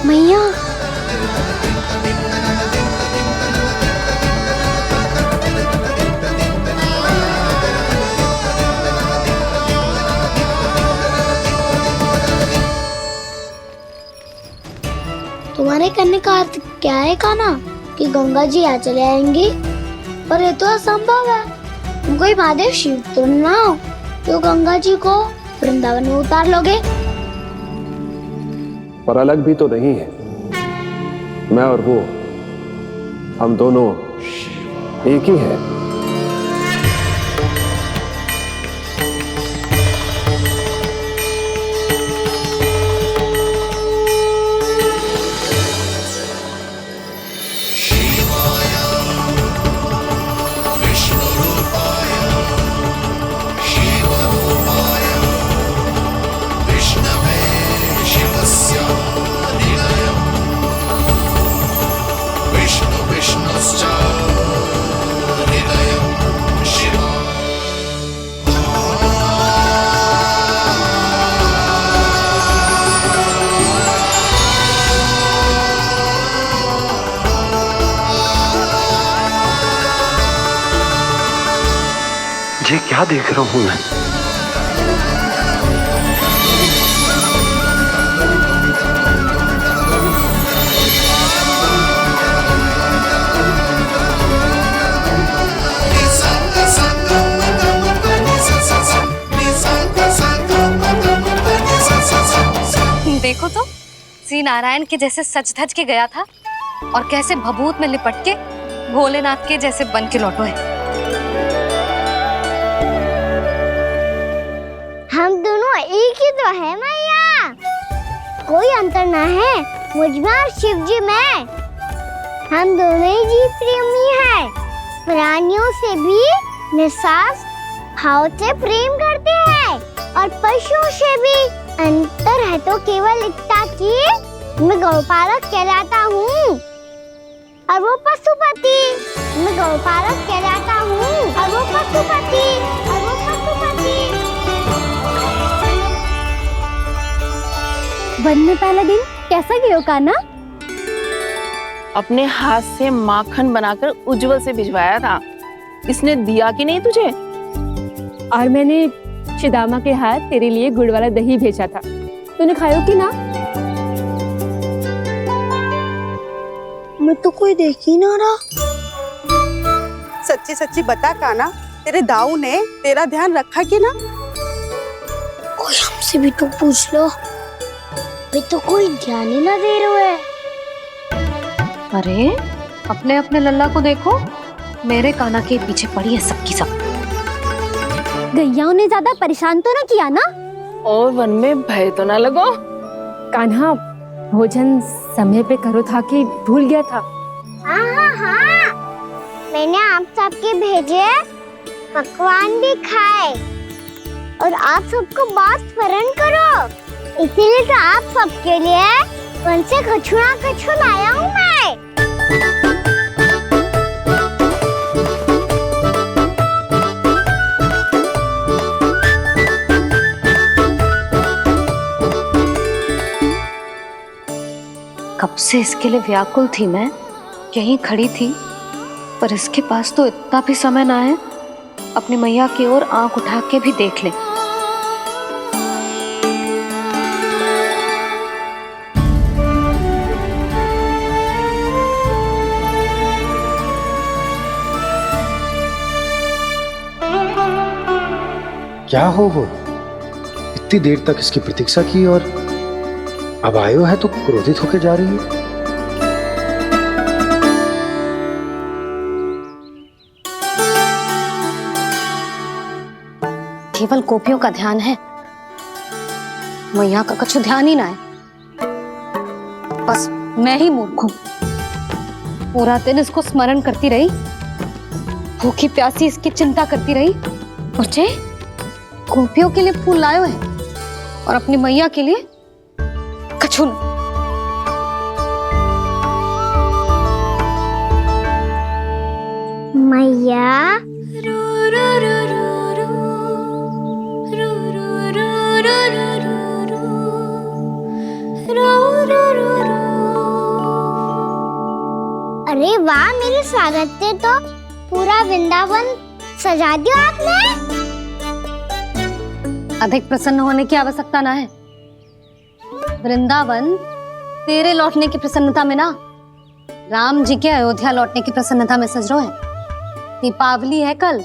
मैया, तुम्हारे करने का अर्थ क्या है कान्हा? कि गंगा जी यहाँ चले आएंगी? पर ये तो असंभव है। तुम कोई महादेव शिव तो ना हो तो गंगा जी को वृंदावन में उतार लोगे? पर अलग भी तो नहीं है। मैं और वो, हम दोनों एक ही हैं। ये क्या देख रहा हूं मैं? देखो तो श्री नारायण के जैसे सच धज के गया था और कैसे भभूत में लिपट के भोलेनाथ के जैसे बन के लौटो है। हम दोनों एक ही तो है मैया, कोई अंतर ना है मुझ में और शिव जी में। हम दोनों ही जीव प्रेमी हैं, प्राणियों से भी निस्वार्थ भाव से प्रेम करते हैं और पशुओं से भी। अंतर है तो केवल इतना कि मैं गौपालक कहलाता हूँ और वो पशुपति। मैं गौपालक कहलाता हूँ और वो पशुपति। वन में पहला दिन कैसा गया कान्हा? अपने हाथ से माखन बनाकर उज्जवल से भिजवाया था। इसने दिया कि नहीं तुझे? और मैंने शिदामा के हाथ तेरे लिए गुड़ वाला दही भेजा था, तूने खायो कि ना? मैं तो कोई देख ही ना रहा। सच्ची सच्ची बता कान्हा, तेरे दाऊ ने तेरा ध्यान रखा कि ना? कोई हमसे भी तो पूछ लो, वे तो कोई ध्यान ही ना दे रहे है। अरे अपने अपने लल्ला को देखो, मेरे कान्हा के पीछे पड़ी है सबकी सब। गैयाओं ने ज्यादा परेशान तो ना किया ना? और वन में भय तो ना लगो? कान्हा भोजन समय पे करो था कि भूल गया था? हाँ, मैंने आप सबके भेजे पकवान भी खाए और आप सबको बात स्मरण करो, इसीलिए तो आप सबके लिए वन से कछुआ कछु लाया हूँ मैं। कब से इसके लिए व्याकुल थी मैं, यहीं खड़ी थी, पर इसके पास तो इतना भी समय ना है अपनी मैया की ओर आंख उठा के भी देख ले। क्या हो वो? इतनी देर तक इसकी प्रतीक्षा की और अब आयो है तो क्रोधित होकर जा रही है। केवल गोपियों का ध्यान है, मैया का कुछ ध्यान ही ना है। बस मैं ही मूर्ख हूं, पूरा दिन इसको स्मरण करती रही, भूखी प्यासी इसकी चिंता करती रही, और जे गोपियों के लिए फूल लायो है और अपनी मैया के लिए कछु न। मैया अरे वाह, मेरे स्वागत से तो पूरा वृंदावन सजा दिया आपने। अधिक प्रसन्न होने की आवश्यकता ना है। वृंदावन तेरे लौटने की प्रसन्नता में ना, राम जी के अयोध्या लौटने की प्रसन्नता में सज रहे हैं। दीपावली है कल।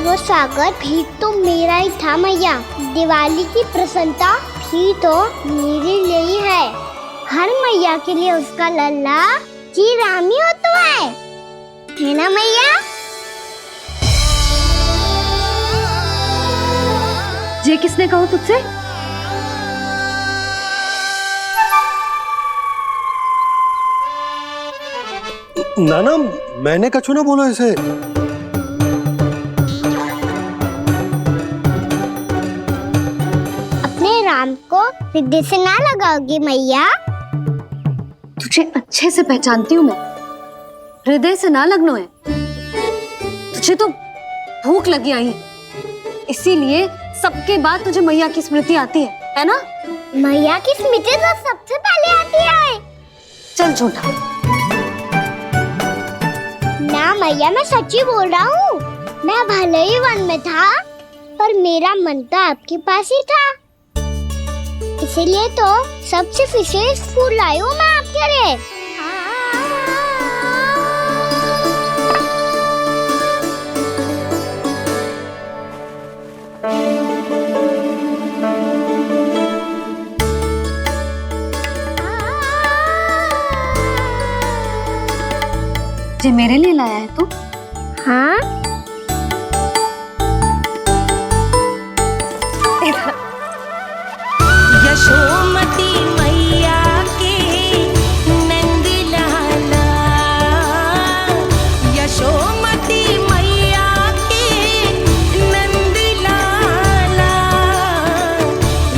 वो स्वागत भी तो मेरा ही था मैया। दिवाली की प्रसन्नता भी तो मेरे लिए ही है। हर मैया के लिए उसका लल्ला जी राम ही होता है ना मैया? ये किसने कहा तुझसे? नाना, मैंने कछु ना बोला इसे। अपने राम को हृदय से ना लगाओगी मैया? तुझे अच्छे से पहचानती हूँ मैं, हृदय से ना लगनो है। तुझे तो भूख लगी आई, इसीलिए सबके बाद तुझे मैया की स्मृति आती है ना? मैया की स्मृति तो सबसे पहले आती है। चल झूठा। ना मैया, मैं सच्ची बोल रहा हूँ। मैं भले ही वन में था, पर मेरा मन तो आपके पास ही था। इसीलिए तो सबसे विशेष फूल लाई हूँ मैं आपके लिए। ये मेरे लिए लाया है तू? हाँ, यशोमती मैया के नंद लाला, यशोमती मैया के नंद लाला,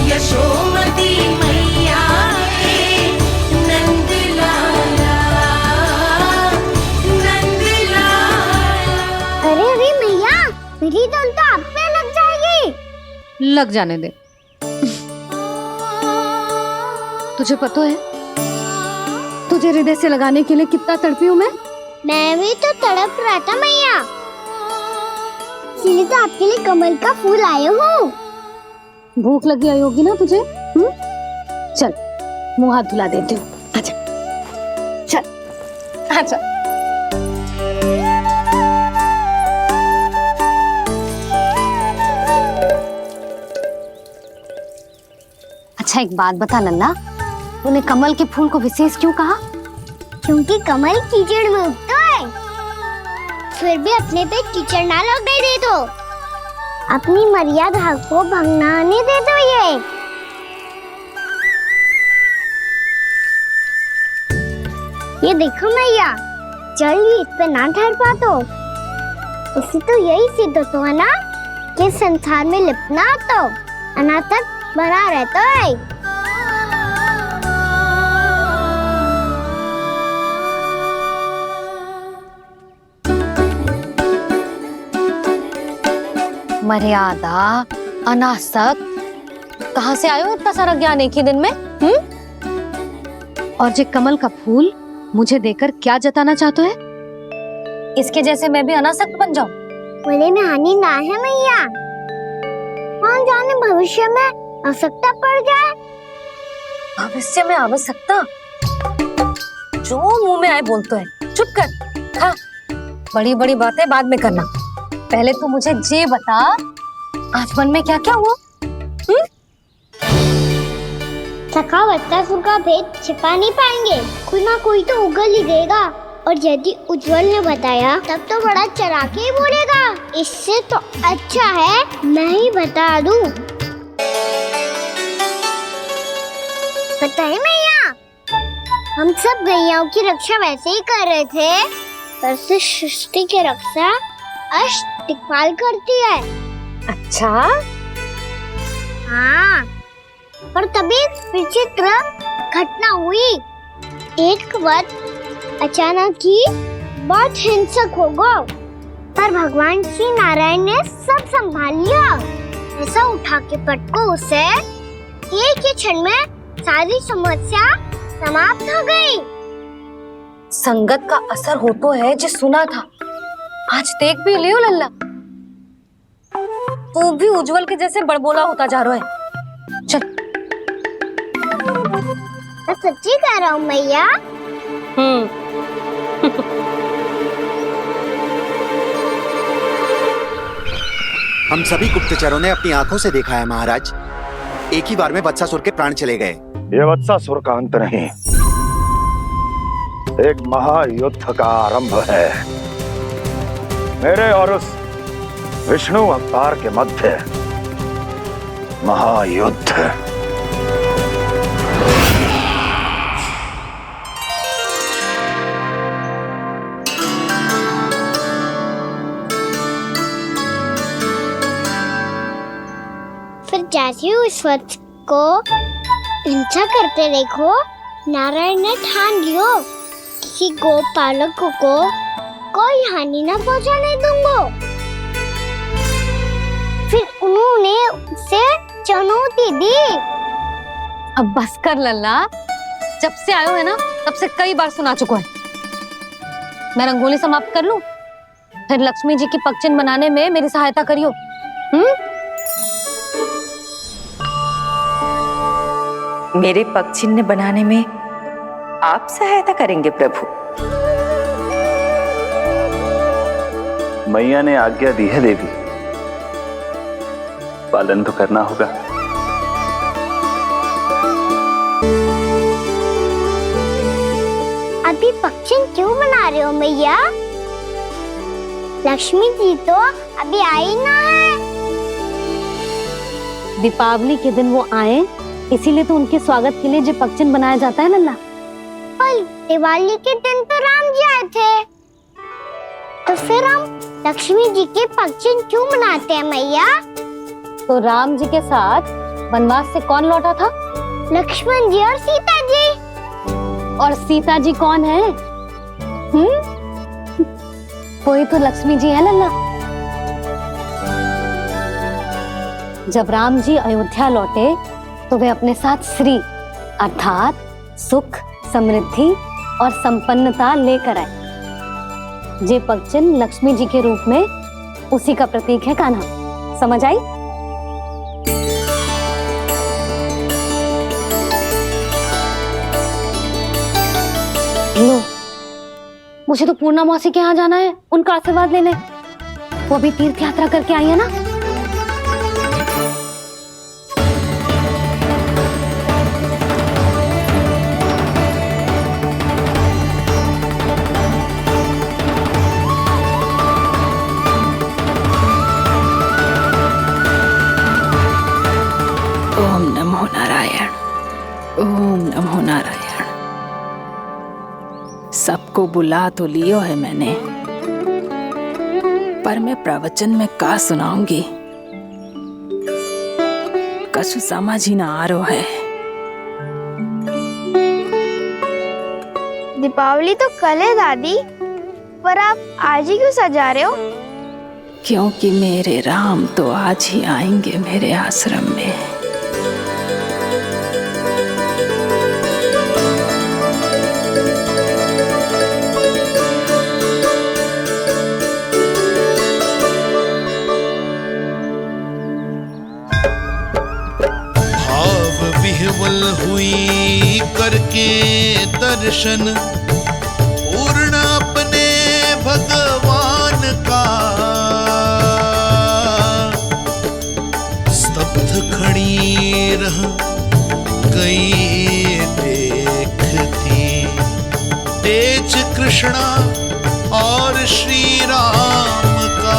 यशोमती मैया के नंद लाला, नंद लाला। अरे अरे मैया, मेरी धुन तो आप पे लग जाएगी। लग जाने दे। तुझे पता है तुझे हृदय से लगाने के लिए कितना तड़पी हूँ मैं भी तो तड़प रहा था मैया, इसीलिए तो आपके लिए कमल का फूल आए हूँ। भूख लगी आई होगी ना तुझे? चल मुंह हाथ धुला देती हूँ। आजा, चल आजा। अच्छा एक बात बता लल्ला, तूने कमल के फूल को विशेष क्यों कहा? क्योंकि कमल कीचड़ में उगता है, फिर भी अपने पे कीचड़ ना लगने दे दो। अपनी मर्यादा को भंग ना आने दे दो। ये देखो मैया, जल ही इस पे ना ठहर पा तो इसी तो यही सिद्ध होता है ना कि संसार में लिपना तो अनाथक बना रहता है। मर्यादा, अनासक, कहाँ से आयो इतना सारा ज्ञान एक ही दिन में? और ये कमल का फूल मुझे देकर क्या जताना चाहते है? इसके जैसे मैं भी अनासक्त बन जाऊं? बोले में हानि ना है मैया, कौन जाने भविष्य में आवश्यकता पड़ जाए। भविष्य में आवश्यकता? जो मुंह में आए बोलते हैं, चुप कर। हाँ, बड़ी बड़ी बातें बाद में करना, पहले तू मुझे ये बता आज मन में क्या क्या हुआ? सखावत्ता का भेद छिपा नहीं पाएंगे, कोई ना कोई तो उगल ही देगा। और यदि उज्जवल ने बताया तब तो बड़ा चला के ही बोलेगा। इससे तो अच्छा है मैं ही बता दूं। पता है मैया, हम सब गैयाओं की रक्षा वैसे ही कर रहे थे, पर से सृष्टि की रक्षा अष्ट दिक्पाल करती है। अच्छा? हाँ, पर तभी विचित्र घटना हुई। एक वक्त अचानक ही बहुत हिंसक हो गया, पर भगवान श्री नारायण ने सब संभाल लिया। ऐसा उठा के पटको उसे एक ही क्षण में सारी समस्या समाप्त हो गई। संगत का असर हो तो है जो सुना था। आज देख भी लियो लल्ला, तू भी उज्जवल के जैसे बड़बोला होता जा रहा है। चल। मैं सच्ची कह रहा हूँ मैया। हम सभी गुप्तचरों ने अपनी आंखों से देखा है महाराज, एक ही बार में वत्सासुर के प्राण चले गए। ये वत्सासुर का अंत नहीं, एक महायुद्ध का आरंभ है। मेरे और उस विष्णु अवतार के मध्य महायुद्ध। फिर जैसे उस वक्त को हिंसा करते देखो, नारायण ने ठान लियो किसी गोपालक को कोई हानि न पहुंचाने दूंगा। फिर उन्होंने उसे चुनौती दी। अब बस कर लल्ला, जब से आयो है ना तब से कई बार सुना चुका है। मैं रंगोली समाप्त कर लूं, फिर लक्ष्मी जी की पगचिन बनाने में मेरी सहायता करियो। मेरे पगचिन्ह बनाने में आप सहायता करेंगे प्रभु? मैया ने आज्ञा दी है देवी, पालन तो करना होगा। अभी पगचिन क्यों बना रहे हो मैया? लक्ष्मी जी तो अभी आई ना है। दीपावली के दिन वो आए, इसीलिए तो उनके स्वागत के लिए जो पगचिन बनाया जाता है लल्ला। पर दिवाली के दिन तो राम जी आए थे, तो फिर हम लक्ष्मी जी के पगचिन क्यों बनाते हैं मैया? तो राम जी के साथ वनवास से कौन लौटा था? लक्ष्मण जी और सीता जी। और सीता जी कौन है? वही तो लक्ष्मी जी है लल्ला। जब राम जी अयोध्या लौटे तो वे अपने साथ श्री अर्थात सुख, समृद्धि और संपन्नता लेकर आए। जे पगचिन लक्ष्मी जी के रूप में उसी का प्रतीक है कान्हा। समझ आई? लो, मुझे तो पूर्णा मौसी के यहाँ जाना है, उनका आशीर्वाद लेने। वो अभी तीर्थ यात्रा करके आई है ना। ओम नमो नारायण, ओम नमो नारायण। सबको बुला तो लियो है मैंने, पर मैं प्रवचन में का सुनाऊंगी, कछु समझ ही ना आ रहा है। दीपावली तो कल है दादी, पर आप आज ही क्यों सजा रहे हो? क्योंकि मेरे राम तो आज ही आएंगे मेरे आश्रम में। विह्वल हुई करके दर्शन, पूर्ण अपने भगवान का, स्तब्ध खड़ी रह गई देखती तेज कृष्णा और श्री राम का।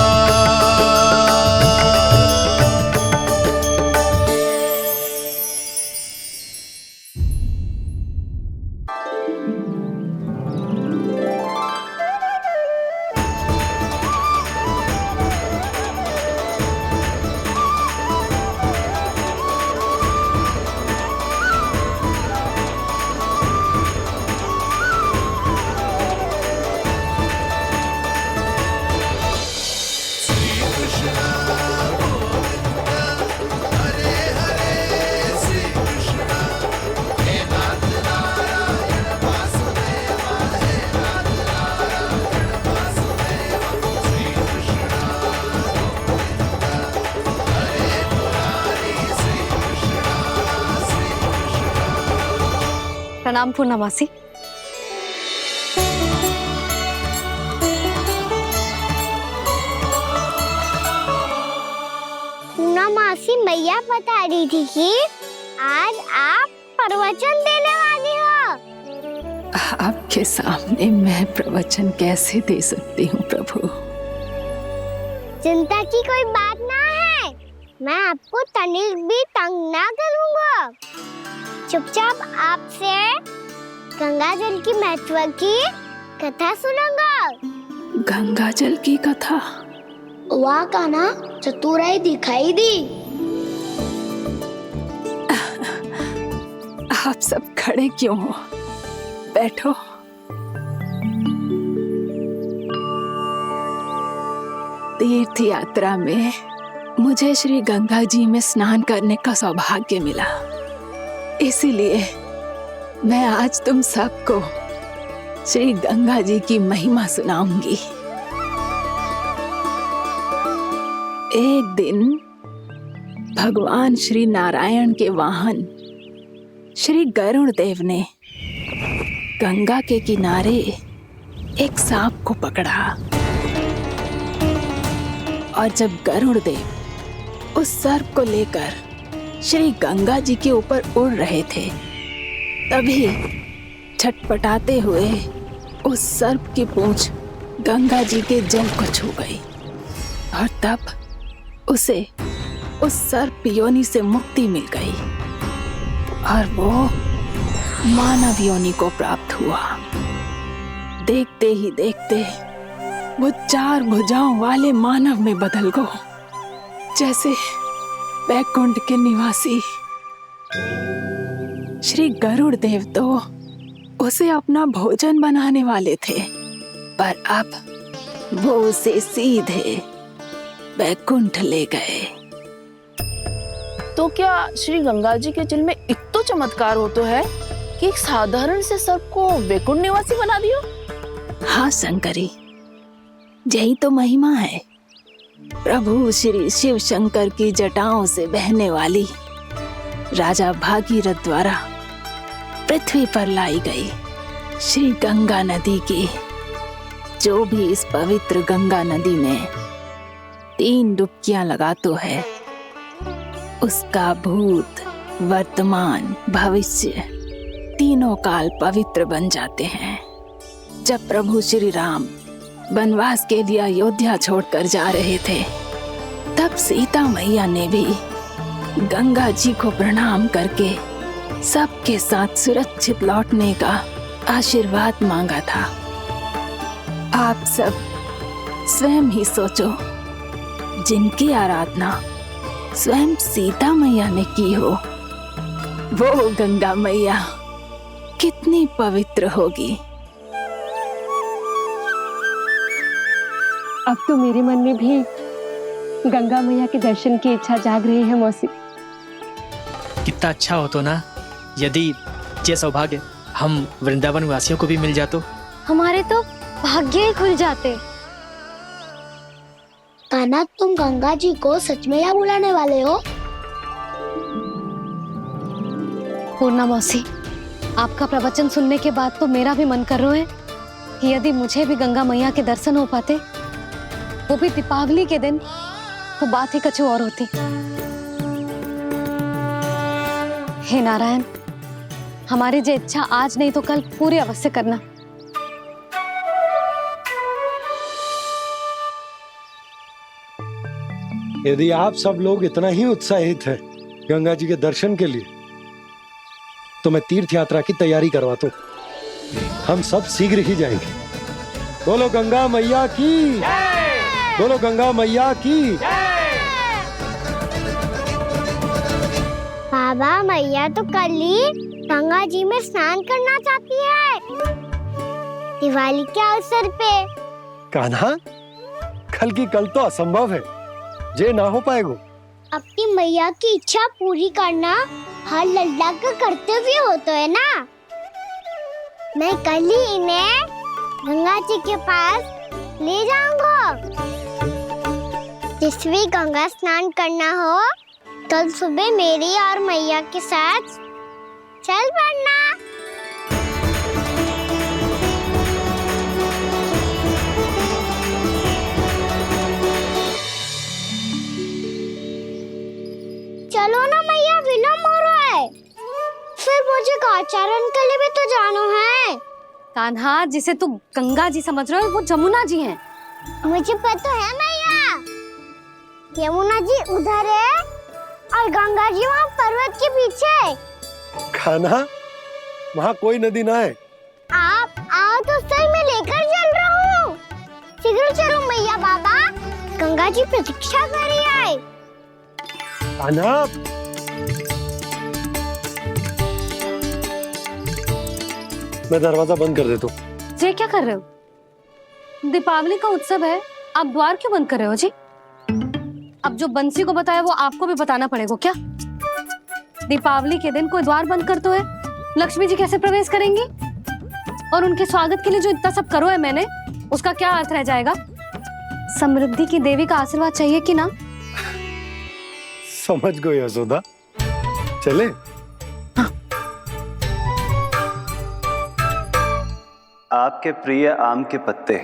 प्रणाम पूर्णा मासी। पूर्णा मासी, मैया बता रही थी कि आज आप प्रवचन देने वाली हो। आपके सामने मैं प्रवचन कैसे दे सकती हूँ प्रभु? चिंता की कोई बात ना है, मैं आपको तनिक भी तंग ना करूँगा। चुपचाप आपसे गंगा जल की महत्व की कथा सुनूंगा। गंगा जल की कथा? वाह कान्हा, चतुराई दिखाई दी। आप सब खड़े क्यों हो? बैठो। तीर्थ यात्रा में मुझे श्री गंगा जी में स्नान करने का सौभाग्य मिला, इसीलिए मैं आज तुम सबको श्री गंगा जी की महिमा सुनाऊंगी। एक दिन भगवान श्री नारायण के वाहन श्री गरुड़ देव ने गंगा के किनारे एक सांप को पकड़ा, और जब गरुड़ देव उस सर्प को लेकर श्री गंगा जी के ऊपर उड़ रहे थे, तभी छटपटाते हुए उस सर्प की पूंछ गंगा जी के जल को छू गई, और तब उसे उस सर्प योनि से मुक्ति मिल गई और वो मानव योनि को प्राप्त हुआ। देखते ही देखते वो 4 भुजाओं वाले मानव में बदल गो, जैसे बैकुंठ के निवासी। श्री गरुड़ देव तो उसे अपना भोजन बनाने वाले थे, पर अब वो उसे सीधे बैकुंठ ले गए। तो क्या श्री गंगा जी के जल में इतना चमत्कार हो तो है कि एक साधारण से सर्प को वैकुंठ निवासी बना दियो? हाँ शंकरी, यही तो महिमा है। प्रभु श्री शिव शंकर की जटाओं से बहने वाली राजा भागीरथ द्वारा पृथ्वी पर लाई गई श्री गंगा नदी की, जो भी इस पवित्र गंगा नदी में 3 डुबकियां लगातो है, उसका भूत, वर्तमान, भविष्य तीनों काल पवित्र बन जाते हैं। जब प्रभु श्री राम वनवास के लिए अयोध्या छोड़कर जा रहे थे, तब सीता मैया ने भी गंगा जी को प्रणाम करके सबके साथ सुरक्षित लौटने का आशीर्वाद मांगा था। आप सब स्वयं ही सोचो, जिनकी आराधना स्वयं सीता मैया ने की हो, वो गंगा मैया कितनी पवित्र होगी। अब तो मेरे मन में भी गंगा मैया के दर्शन की इच्छा जाग रही है मौसी। कितना अच्छा हो तो ना यदि ये सौभाग्य हम वृंदावन वासियों को भी मिल जातो। हमारे तो भाग्य ही खुल जाते। कान्हा, तुम गंगा जी को सच में यहाँ बुलाने वाले हो? पूर्णा मौसी, आपका प्रवचन सुनने के बाद तो मेरा भी मन कर रहा है कि यदि मुझे भी गंगा मैया के दर्शन हो पाते, वो भी दीपावली के दिन, तो बात ही कुछ और होती। हे नारायण, हमारी जो इच्छा आज नहीं तो कल पूरी अवश्य करना। यदि आप सब लोग इतना ही उत्साहित हैं गंगा जी के दर्शन के लिए, तो मैं तीर्थ यात्रा की तैयारी करवाता हूँ। हम सब शीघ्र ही जाएंगे। बोलो गंगा मैया की, बोलो गंगा मैया की। बाबा, मैया तो कल ही गंगा जी में स्नान करना चाहती है, दिवाली के अवसर पे। कान्हा, कल की कल तो असंभव है, जे ना हो पाएगा। अपनी मैया की इच्छा पूरी करना हर लल्ला का कर्तव्य होता है ना। मैं कल ही इन्हें गंगा जी के पास ले जाऊंगा। जिस भी गंगा स्नान करना हो, कल सुबह मेरी और मैया के साथ चल पड़ना। आचार्य के लिए भी तो जानो है। कान्हा, जिसे तू गंगा जी समझ रहे हो वो जमुना जी हैं। मुझे पता है मैया, यमुना जी उधर है और गंगा जी वहाँ पर्वत के पीछे। कान्हा, वहाँ कोई नदी ना है। आप आओ तो सही, मैं लेकर चल रहा हूँ। शीघ्र चलो मैया बाबा, गंगा जी प्रतीक्षा कर रही है। कान्हा, मैं दरवाजा बंद कर देता हूँ। ये क्या कर रहे हो? दीपावली का उत्सव है, आप द्वार क्यों बंद कर रहे हो जी? अब जो बंसी को बताया वो आपको भी बताना पड़ेगा क्या? दीपावली के दिन कोई द्वार बंद कर तो है, लक्ष्मी जी कैसे प्रवेश करेंगी? और उनके स्वागत के लिए जो इतना सब करो है मैंने, उसका क्या अर्थ रह जाएगा? समृद्धि की देवी का आशीर्वाद चाहिए कि ना? समझ गई यशोदा, चले। आपके प्रिय आम के पत्ते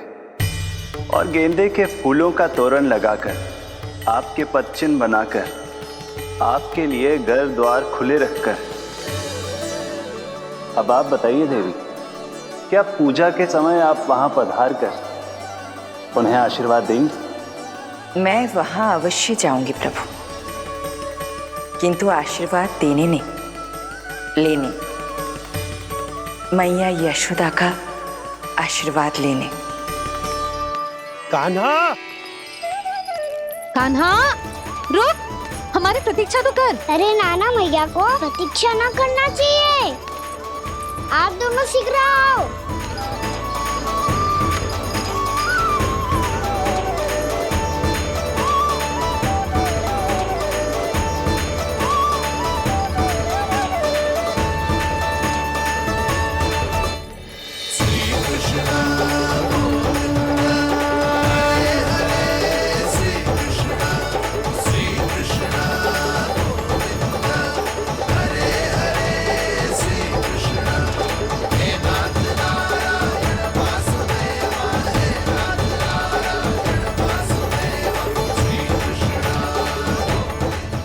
और गेंदे के फूलों का तोरण लगाकर, आपके पदचिन्ह बनाकर, आपके लिए घर द्वार खुले रखकर, अब आप बताइए देवी, क्या पूजा के समय आप वहां पधार कर उन्हें आशीर्वाद देंगी? मैं वहां अवश्य जाऊंगी प्रभु, किंतु आशीर्वाद देने नहीं, लेने, मैया यशोदा का आशीर्वाद लेने। कान्हा, कान्हा रुक, हमारी प्रतीक्षा तो कर। अरे नाना, मैया को प्रतीक्षा ना करना चाहिए, आप दोनों शीघ्र आओ।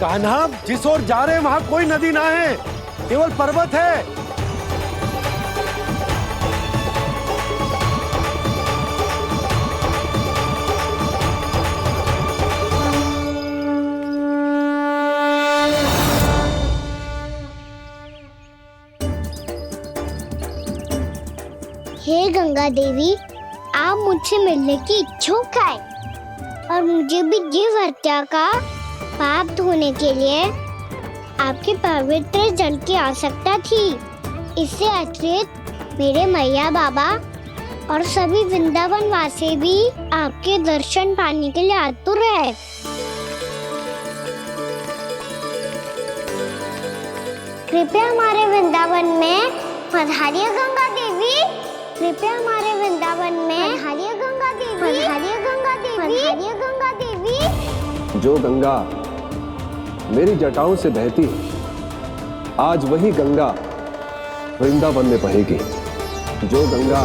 कान्हा, जिस ओर जा रहे हैं वहाँ कोई नदी ना है, केवल पर्वत है। हे गंगा देवी, आप मुझसे मिलने की इच्छुक है और मुझे भी जीव हत्या का पाप धोने के लिए आपके पवित्र जल की आवश्यकता थी। इससे अतिरिक्त मेरे मैया बाबा और सभी वृंदावन वासी भी आपके दर्शन पाने के लिए आतुर है। कृपया हमारे वृंदावन में पधारिए गंगा देवी, कृपया हमारे वृंदावन में पधारिए गंगा देवी, पधारिए गंगा देवी, पधारिए गंगा देवी। जो गंगा मेरी जटाओं से बहती है, आज वही गंगा वृंदावन में बहेगी। जो गंगा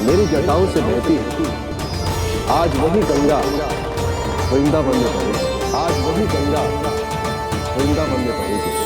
मेरी जटाओं से बहती है, आज वही गंगा वृंदावन में बहेगी। आज वही गंगा वृंदावन में बहेगी।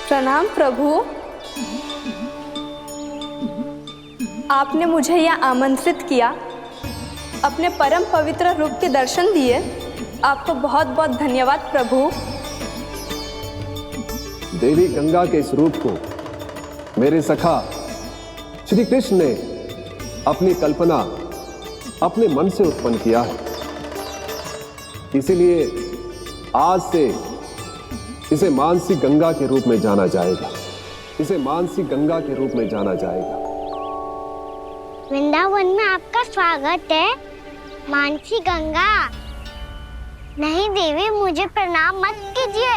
प्रणाम प्रभु, आपने मुझे यहाँ आमंत्रित किया, अपने परम पवित्र रूप के दर्शन दिए, आपको बहुत बहुत धन्यवाद प्रभु। देवी गंगा के इस रूप को मेरे सखा श्री कृष्ण ने अपनी कल्पना अपने मन से उत्पन्न किया है, इसीलिए आज से इसे मानसी गंगा के रूप में जाना जाएगा। इसे मानसी गंगा के रूप में जाना जाएगा। वृंदावन में आपका स्वागत है। मानसी गंगा। नहीं देवी, मुझे प्रणाम मत कीजिए।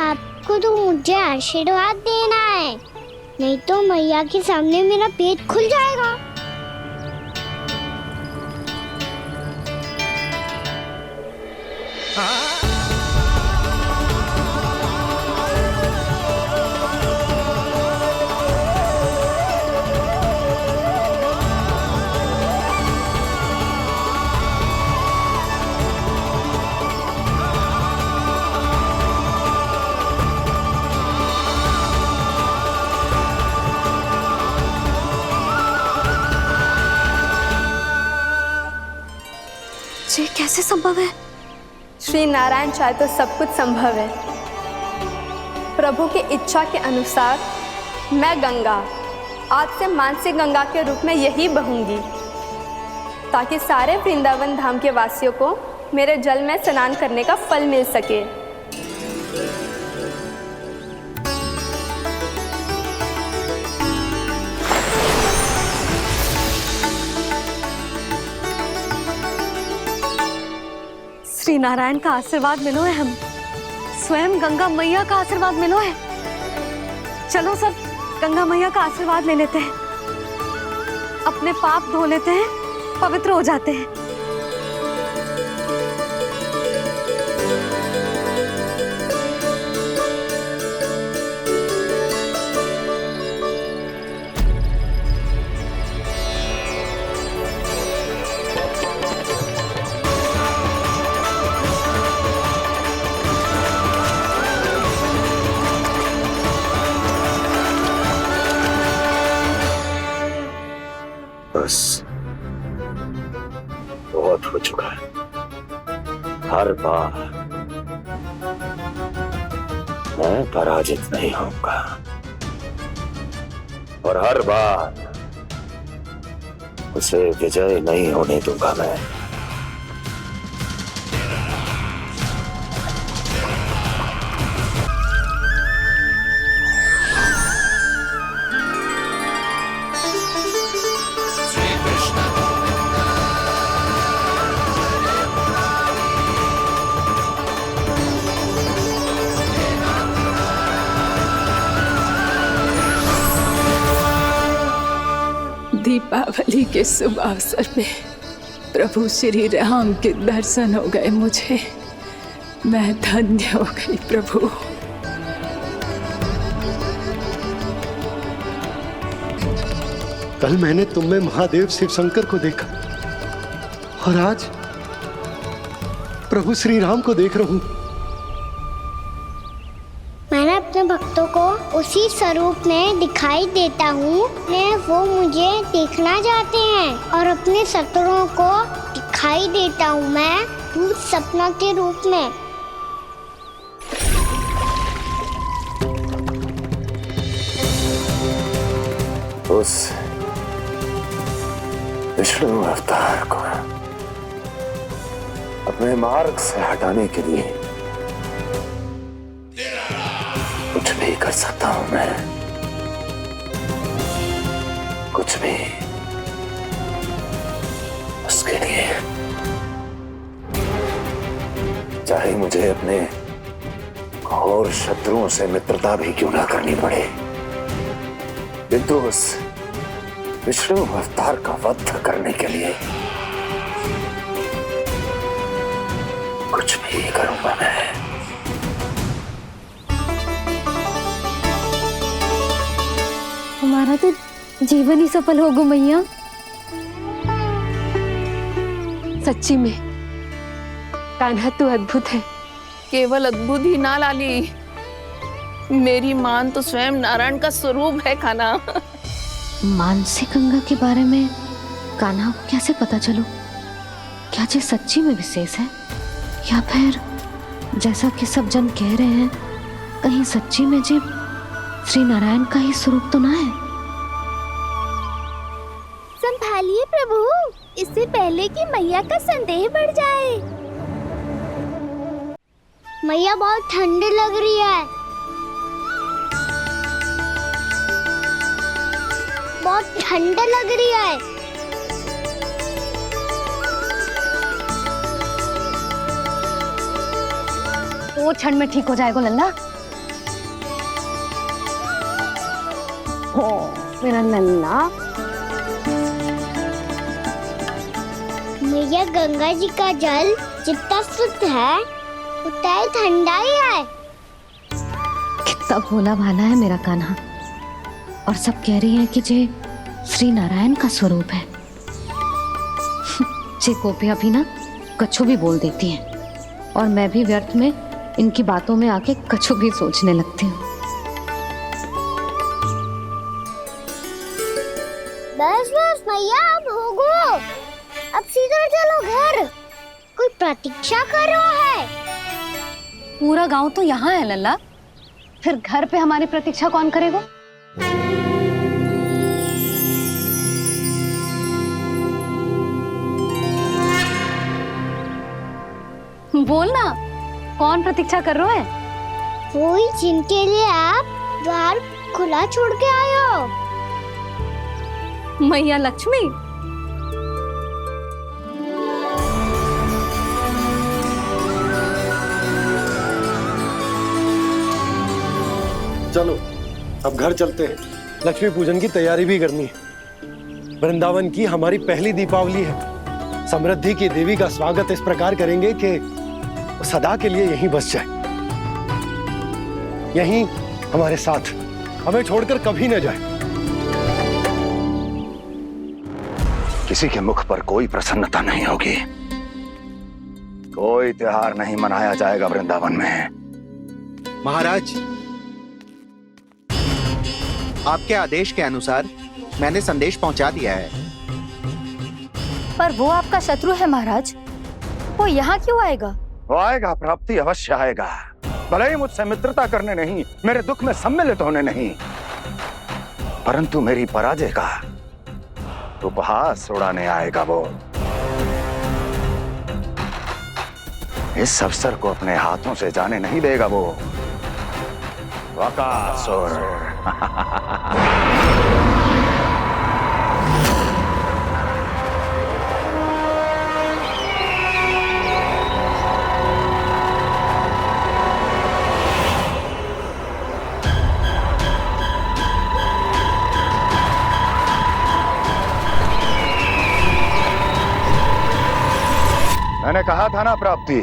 आपको तो मुझे आशीर्वाद देना है, नहीं तो मैया के सामने मेरा पेट खुल जाएगा। ये कैसे संभव है? श्री नारायण चाहे तो सब कुछ संभव है। प्रभु की इच्छा के अनुसार मैं गंगा आज से मानसी गंगा के रूप में यही बहूंगी, ताकि सारे वृंदावन धाम के वासियों को मेरे जल में स्नान करने का फल मिल सके। श्री नारायण का आशीर्वाद मिलो है, हम स्वयं गंगा मैया का आशीर्वाद मिलो है। चलो सब गंगा मैया का आशीर्वाद ले लेते हैं, अपने पाप धो लेते हैं, पवित्र हो जाते हैं। बस बहुत हो चुका है। हर बार मैं पराजित नहीं होऊंगा और हर बार उसे विजय नहीं होने दूंगा मैं। दीपावली के शुभ अवसर में प्रभु श्री राम के दर्शन हो गए मुझे। मैं धन्य हो गई प्रभु। कल मैंने तुम में महादेव शिव शंकर को देखा और आज प्रभु श्री राम को देख रहा हूं। मैंने अपने भक्तों को उसी स्वरूप में दिखाई देता हूँ, वो मुझे देखना चाहते हैं और अपने शत्रुओं को दिखाई देता हूँ मैं भूत सपना के रूप में। उस विष्णु अवतार को अपने मार्ग से हटाने के लिए कुछ भी कर सकता हूं मैं, कुछ भी। उसके लिए चाहे मुझे अपने घोर शत्रुओं से मित्रता भी क्यों ना करनी पड़े, किंतु उस विष्णु अवतार का वध करने के लिए कुछ भी करूंगा मैं। हमारा तो जीवन ही सफल होगा मैया। सच्ची में कान्हा तू अद्भुत है। केवल अद्भुत ही ना लाली, मेरी मान तो स्वयं नारायण का स्वरूप है कान्हा। मानसी गंगा के बारे में कान्हा को कैसे पता चलो? क्या ये सच्ची में विशेष है या फिर जैसा कि सब जन कह रहे हैं, कहीं सच्ची में जी श्री नारायण का ही स्वरूप तो ना है? संभालिए प्रभु, इससे पहले कि मैया का संदेह बढ़ जाए। मैया बहुत ठंडी लग रही है, बहुत ठंडा लग रही है। वो क्षण में ठीक हो जाएगा लल्ला। हो मेरा लल्ला। मैया गंगा जी का जल जितना शुद्ध है उतना ही ठंडा ही है। कितना भोला भाला है मेरा कान्हा। और सब कह रही हैं कि ये श्री नारायण का स्वरूप है। ये गोपियां भी ना कछु भी बोल देती हैं और मैं भी व्यर्थ में इनकी बातों में आके कछु भी सोचने लगती हूँ। बस बस मैया अब होगो। अब सीधा चलो घर। कोई प्रतीक्षा कर रहा है। पूरा गांव तो यहाँ है लल्ला, फिर घर पे हमारी प्रतीक्षा कौन करेगा? बोल ना, कौन प्रतीक्षा कर रहा है? कोई जिनके लिए आप द्वार खुला छोड़ के आए हो। मैया लक्ष्मी। चलो अब घर चलते हैं। लक्ष्मी पूजन की तैयारी भी करनी है। वृंदावन की हमारी पहली दीपावली है। समृद्धि की देवी का स्वागत इस प्रकार करेंगे कि वो सदा के लिए यहीं बस जाए, यहीं हमारे साथ, हमें छोड़कर कभी न जाए। किसी के मुख पर कोई प्रसन्नता नहीं होगी। कोई त्योहार नहीं मनाया जाएगा वृंदावन में। महाराज, आपके आदेश के अनुसार मैंने संदेश पहुंचा दिया है। पर वो आपका शत्रु है महाराज, वो यहाँ क्यों आएगा? वो आएगा, प्राप्ति अवश्य आएगा। भले ही मुझसे मित्रता करने नहीं, मेरे दुख में सम्मिलित होने नहीं, परंतु मेरी पराजय का उपहास उड़ाने आएगा वो। इस अवसर को अपने हाथों से जाने नहीं देगा वो। वकासुर। मैंने कहा था ना प्राप्ति,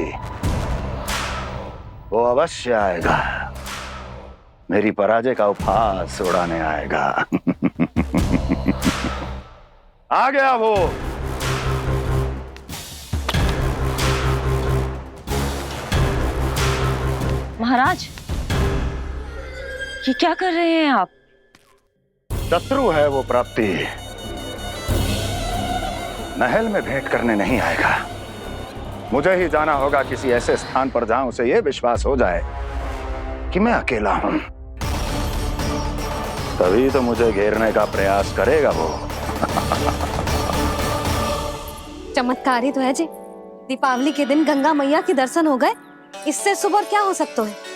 वो अवश्य आएगा। मेरी पराजय का उपहास उड़ाने आएगा। आ गया वो। महाराज, ये क्या कर रहे हैं आप? शत्रु है वो प्राप्ति। महल में भेंट करने नहीं आएगा। मुझे ही जाना होगा किसी ऐसे स्थान पर जहां उसे यह विश्वास हो जाए कि मैं अकेला हूं। तभी तो मुझे घेरने का प्रयास करेगा वो। चमत्कार ही तो है जी। दीपावली के दिन गंगा मैया के दर्शन हो गए, इससे शुभ और क्या हो सकता है?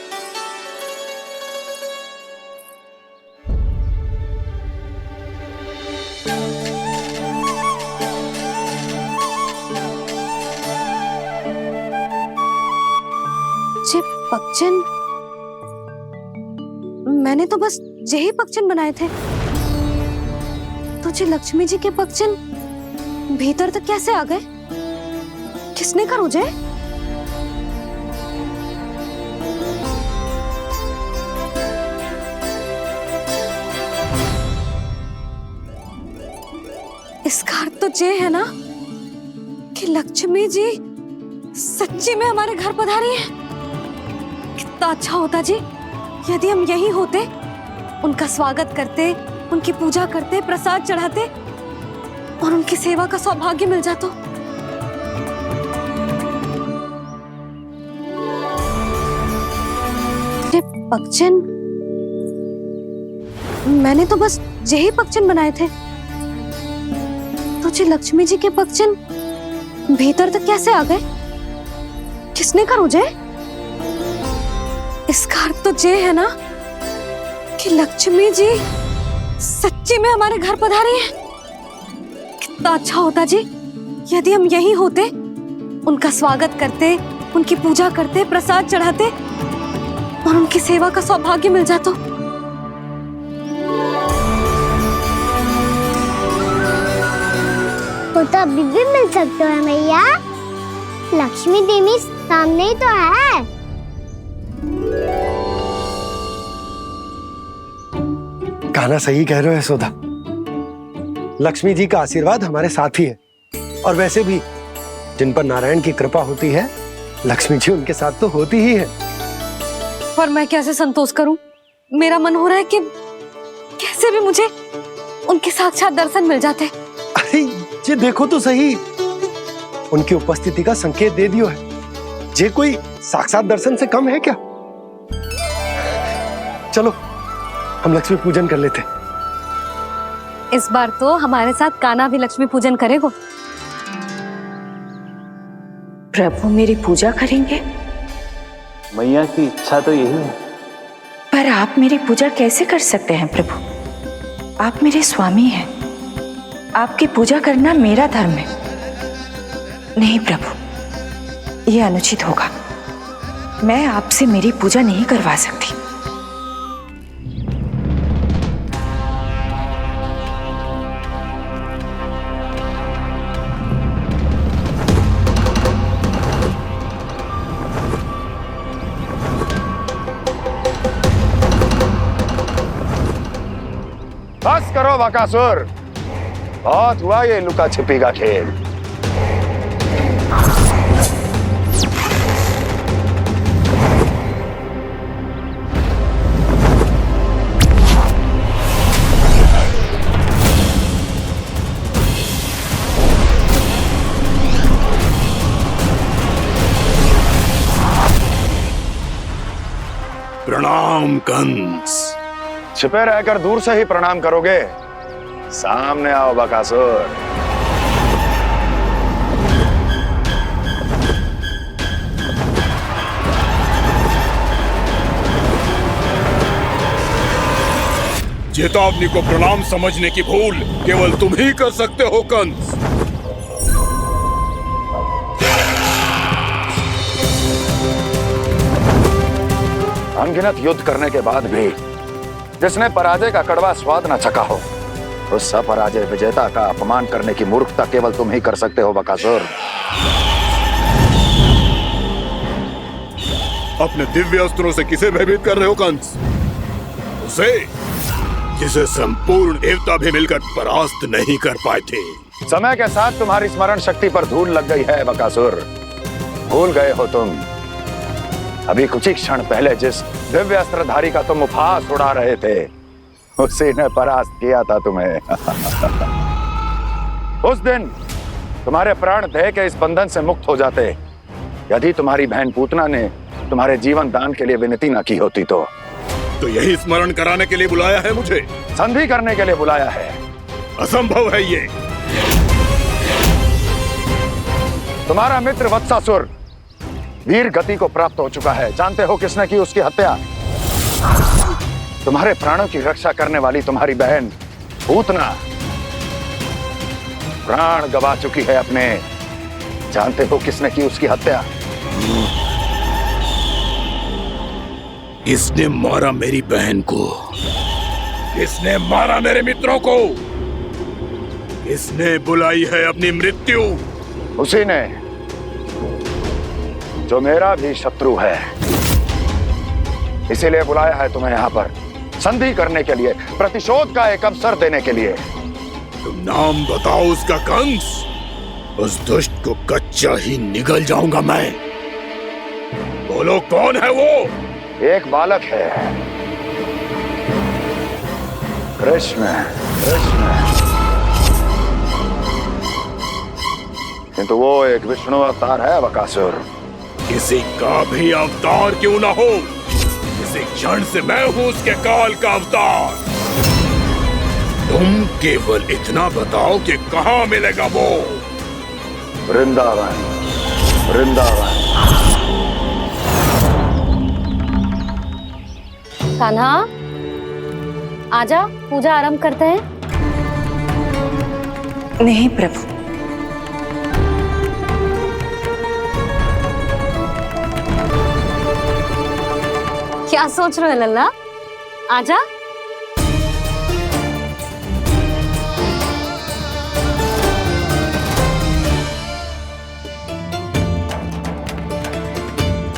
पक्षन, मैंने तो बस यही पक्षन बनाए थे। तुझे लक्ष्मी जी के पक्षन भीतर तक कैसे आ गए? किसने कर मुझे? इसका अर्थ तो ये है ना कि लक्ष्मी जी सच्ची में हमारे घर पधारी है। कितना अच्छा होता जी यदि हम यही होते, उनका स्वागत करते, उनकी पूजा करते, प्रसाद चढ़ाते और उनकी सेवा का सौभाग्य मिल जाता। ये पक्षन, मैंने तो बस यही पक्षन बनाए थे। तुझे लक्ष्मी जी के पक्षन भीतर तक कैसे आ गए? किसने कर मुझे? इसका अर्थ तो ये है ना कि लक्ष्मी जी सच्ची में हमारे घर पधारी है। कितना अच्छा होता जी यदि हम यही होते, उनका स्वागत करते, उनकी पूजा करते, प्रसाद चढ़ाते और उनकी सेवा का सौभाग्य मिल जाता। वो तो अभी भी मिल सकते हैं मैया। लक्ष्मी देवी सामने ही तो है। कहना सही कह रहे हो यशोदा। लक्ष्मी जी का आशीर्वाद हमारे साथ ही है, और वैसे भी जिन पर नारायण की कृपा होती है, लक्ष्मी जी उनके साथ तो होती ही है। पर मैं कैसे संतोष करूं? मेरा मन हो रहा है कि कैसे भी मुझे उनके साक्षात दर्शन मिल जाते। अरे ये देखो तो सही, उनकी उपस्थिति का संकेत दे दियो है। ये कोई साक्षात दर्शन से कम है क्या? चलो हम लक्ष्मी पूजन कर लेते। इस बार तो हमारे साथ कान्हा भी लक्ष्मी पूजन करेगा। प्रभु मेरी पूजा करेंगे? मैया की इच्छा तो यही है। पर आप मेरी पूजा कैसे कर सकते हैं प्रभु? आप मेरे स्वामी हैं। आपकी पूजा करना मेरा धर्म है। नहीं प्रभु, यह अनुचित होगा। मैं आपसे मेरी पूजा नहीं करवा सकती। बस करो बकासुर, बहुत हुआ ये लुका छिपी का खेल। प्रणाम कंस। छिपे रहकर दूर से ही प्रणाम करोगे? सामने आओ बकासुर। चेतावनी को प्रणाम समझने की भूल केवल तुम ही कर सकते हो कंस। अनगिनत युद्ध करने के बाद भी जिसने पराजय का कड़वा स्वाद न चखा हो, उस अपराजय विजेता का अपमान करने की मूर्खता केवल तुम ही कर सकते हो बकासुर। अपने दिव्य अस्त्रों से किसे भयभीत कर रहे हो कंस? उसे जिसे संपूर्ण देवता भी मिलकर परास्त नहीं कर पाए थे। समय के साथ तुम्हारी स्मरण शक्ति पर धूल लग गई है बकासुर। भूल गए हो तुम अभी कुछ ही क्षण पहले जिस दिव्य अस्त्रधारी का तुम उपहास उड़ा रहे थे, उसी ने परास्त किया था तुम्हें। उस दिन तुम्हारे प्राण देह के इस बंधन से मुक्त हो जाते यदि तुम्हारी बहन पूतना ने तुम्हारे जीवन दान के लिए विनती न की होती तो। यही स्मरण कराने के लिए बुलाया है मुझे? संधि करने के लिए बुलाया है। असंभव है ये। तुम्हारा मित्र वत्सासुर वीर गति को प्राप्त हो चुका है। जानते हो किसने की उसकी हत्या? तुम्हारे प्राणों की रक्षा करने वाली तुम्हारी बहन पूतना प्राण गवा चुकी है अपने। जानते हो किसने की उसकी हत्या? इसने मारा मेरी बहन को। इसने मारा मेरे मित्रों को। इसने बुलाई है अपनी मृत्यु। उसी ने जो मेरा भी शत्रु है। इसीलिए बुलाया है तुम्हें यहाँ पर संधि करने के लिए, प्रतिशोध का एक अवसर देने के लिए। तुम नाम बताओ उसका कंस। उस दुष्ट को कच्चा ही निगल जाऊंगा मैं। बोलो कौन है वो? एक बालक है, कृष्ण। किंतु वो एक विष्णु अवतार है बकासुर। किसी का भी अवतार क्यों ना हो, इसी क्षण से मैं हूं उसके काल का अवतार। तुम केवल इतना बताओ कि कहां मिलेगा वो? वृंदावन। वृंदावन। कान्हा, आजा, पूजा आरंभ करते हैं। नहीं प्रभु, क्या सोच रहे हो लल्ला? आजा।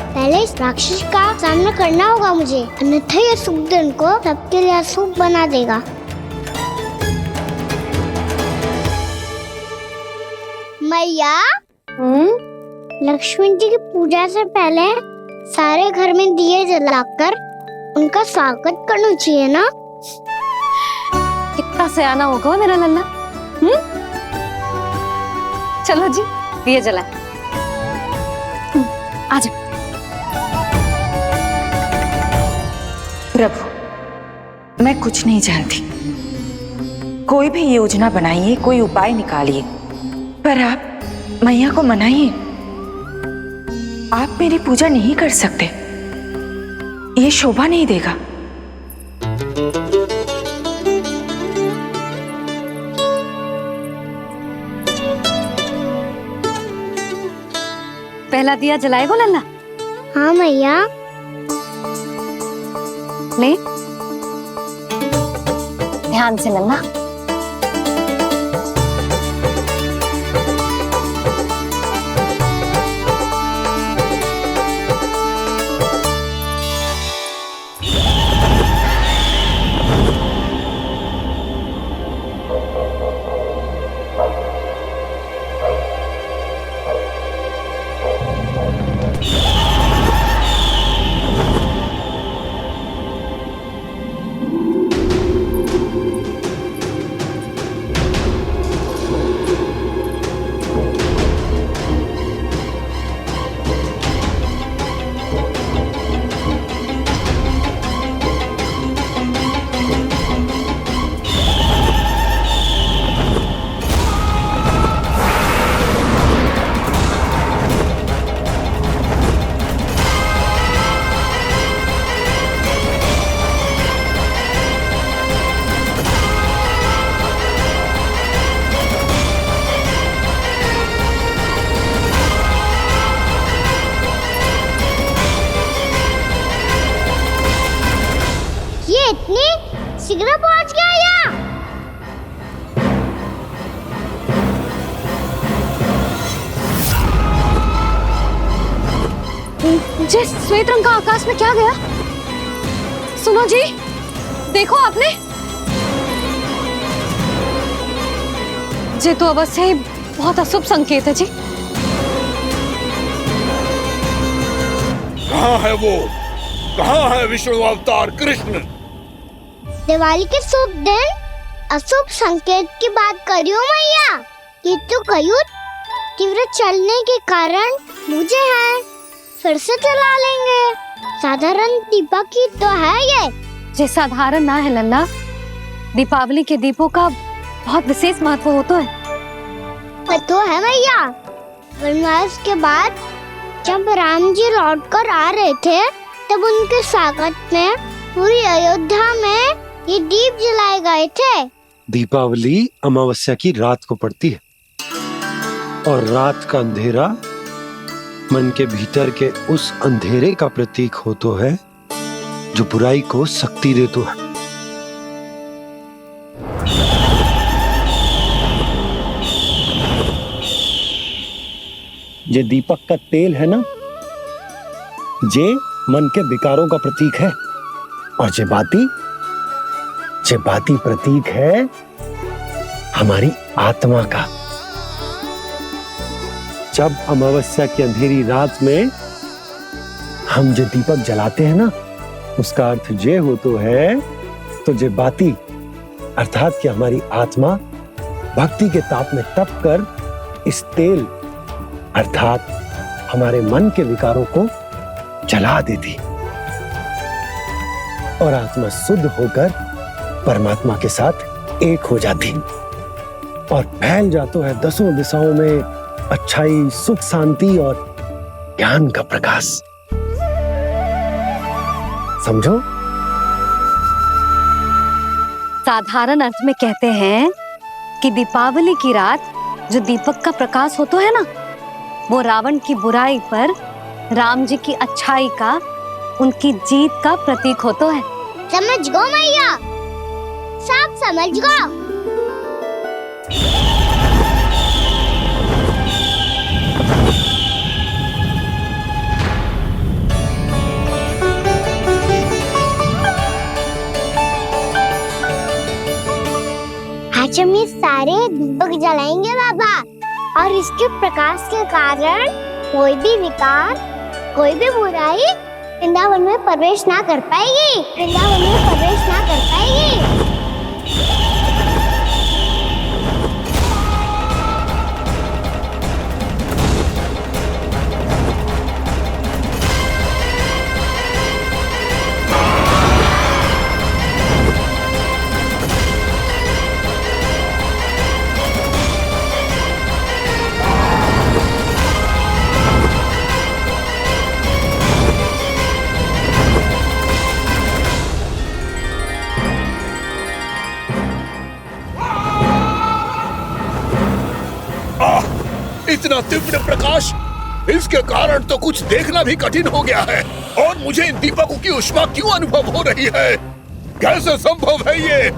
पहले इस राक्षस का सामना करना होगा मुझे, अन्यथा ये सुखदन को सबके लिए अशुभ बना देगा। मैया, लक्ष्मण जी की पूजा से पहले सारे घर में दिए जलाकर उनका स्वागत करना चाहिए ना? कितना सयाना होगा मेरा लल्ला। चलो जी, दिए जलाए। आजा। प्रभु, मैं कुछ नहीं जानती। कोई भी योजना बनाइए, कोई उपाय निकालिए, पर आप मैया को मनाइए। आप मेरी पूजा नहीं कर सकते, ये शोभा नहीं देगा। पहला दिया जलाएगो लल्ला? हाँ मैया। ले, ध्यान से लल्ला। इतनी शीघ्र पहुंच गया यहाँ? जे श्वेत रंग का आकाश में क्या गया? सुनो जी, देखो आपने, जे तो अवश्य ही बहुत अशुभ संकेत है जी। कहाँ है वो? कहाँ है विष्णु अवतार कृष्ण? दिवाली के शुभ दिन अशुभ संकेत की बात करियो मैया। ये तो कयूर तीव्र चलने के कारण मुझे है, फिर से चला लेंगे। साधारण दीपक ही तो है ये साधारण ना है लल्ला, दीपावली के दीपों का बहुत विशेष महत्व होता है। तो है मैया, वनवास के बाद जब राम जी लौटकर आ रहे थे तब उनके स्वागत में पूरी अयोध्या में ये दीप जलाए गए थे। दीपावली अमावस्या की रात को पड़ती है और रात का अंधेरा मन के भीतर के उस अंधेरे का प्रतीक होता है जो बुराई को शक्ति देता है। ये दीपक का तेल है ना, जे मन के विकारों का प्रतीक है, और जे बाती प्रतीक है हमारी आत्मा का। जब अमावस्या की अंधेरी रात में हम जो दीपक जलाते हैं ना, उसका अर्थ जे हो तो है, तो जे बाती अर्थात कि हमारी आत्मा भक्ति के ताप में तप कर इस तेल अर्थात हमारे मन के विकारों को जला देती और आत्मा शुद्ध होकर परमात्मा के साथ एक हो जाती और फैल जाता है दसों दिशाओं में अच्छाई, सुख, शांति और ज्ञान का प्रकाश। समझो? साधारण अर्थ में कहते हैं कि दीपावली की रात जो दीपक का प्रकाश होता है ना, वो रावण की बुराई पर राम जी की अच्छाई का उनकी जीत का प्रतीक हो तो है। समझ गो मैया, सब समझ गो। आज हम ये सारे दीपक जलाएंगे बाबा, और इसके प्रकाश के कारण कोई भी विकार, कोई भी बुराई वृंदावन में प्रवेश ना कर पाएगी, वृंदावन में प्रवेश ना कर पाएगी। इतना तीव्र प्रकाश, इसके कारण तो कुछ देखना भी कठिन हो गया है। और मुझे इन दीपकों की उष्मा क्यों अनुभव हो रही है? कैसे संभव है ये?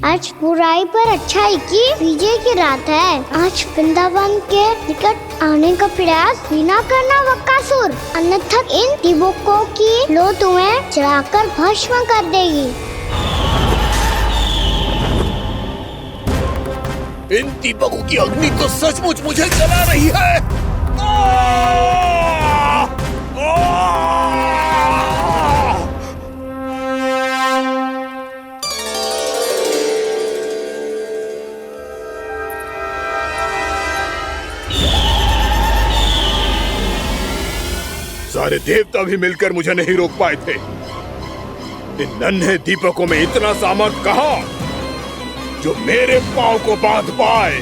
आज बुराई पर अच्छाई की विजय की रात है। आज वृंदावन के निकट आने का प्रयास भी ना करना बकासुर, अन्यथा इन दीपकों की लो तुम्हें जलाकर भस्म कर देगी। इन दीपकों की अग्नि तो सचमुच मुझे जला रही है। सारे देवता भी मिलकर मुझे नहीं रोक पाए थे। इन नन्हे दीपकों में इतना सामर्थ कहां जो मेरे पांव को बांध पाए।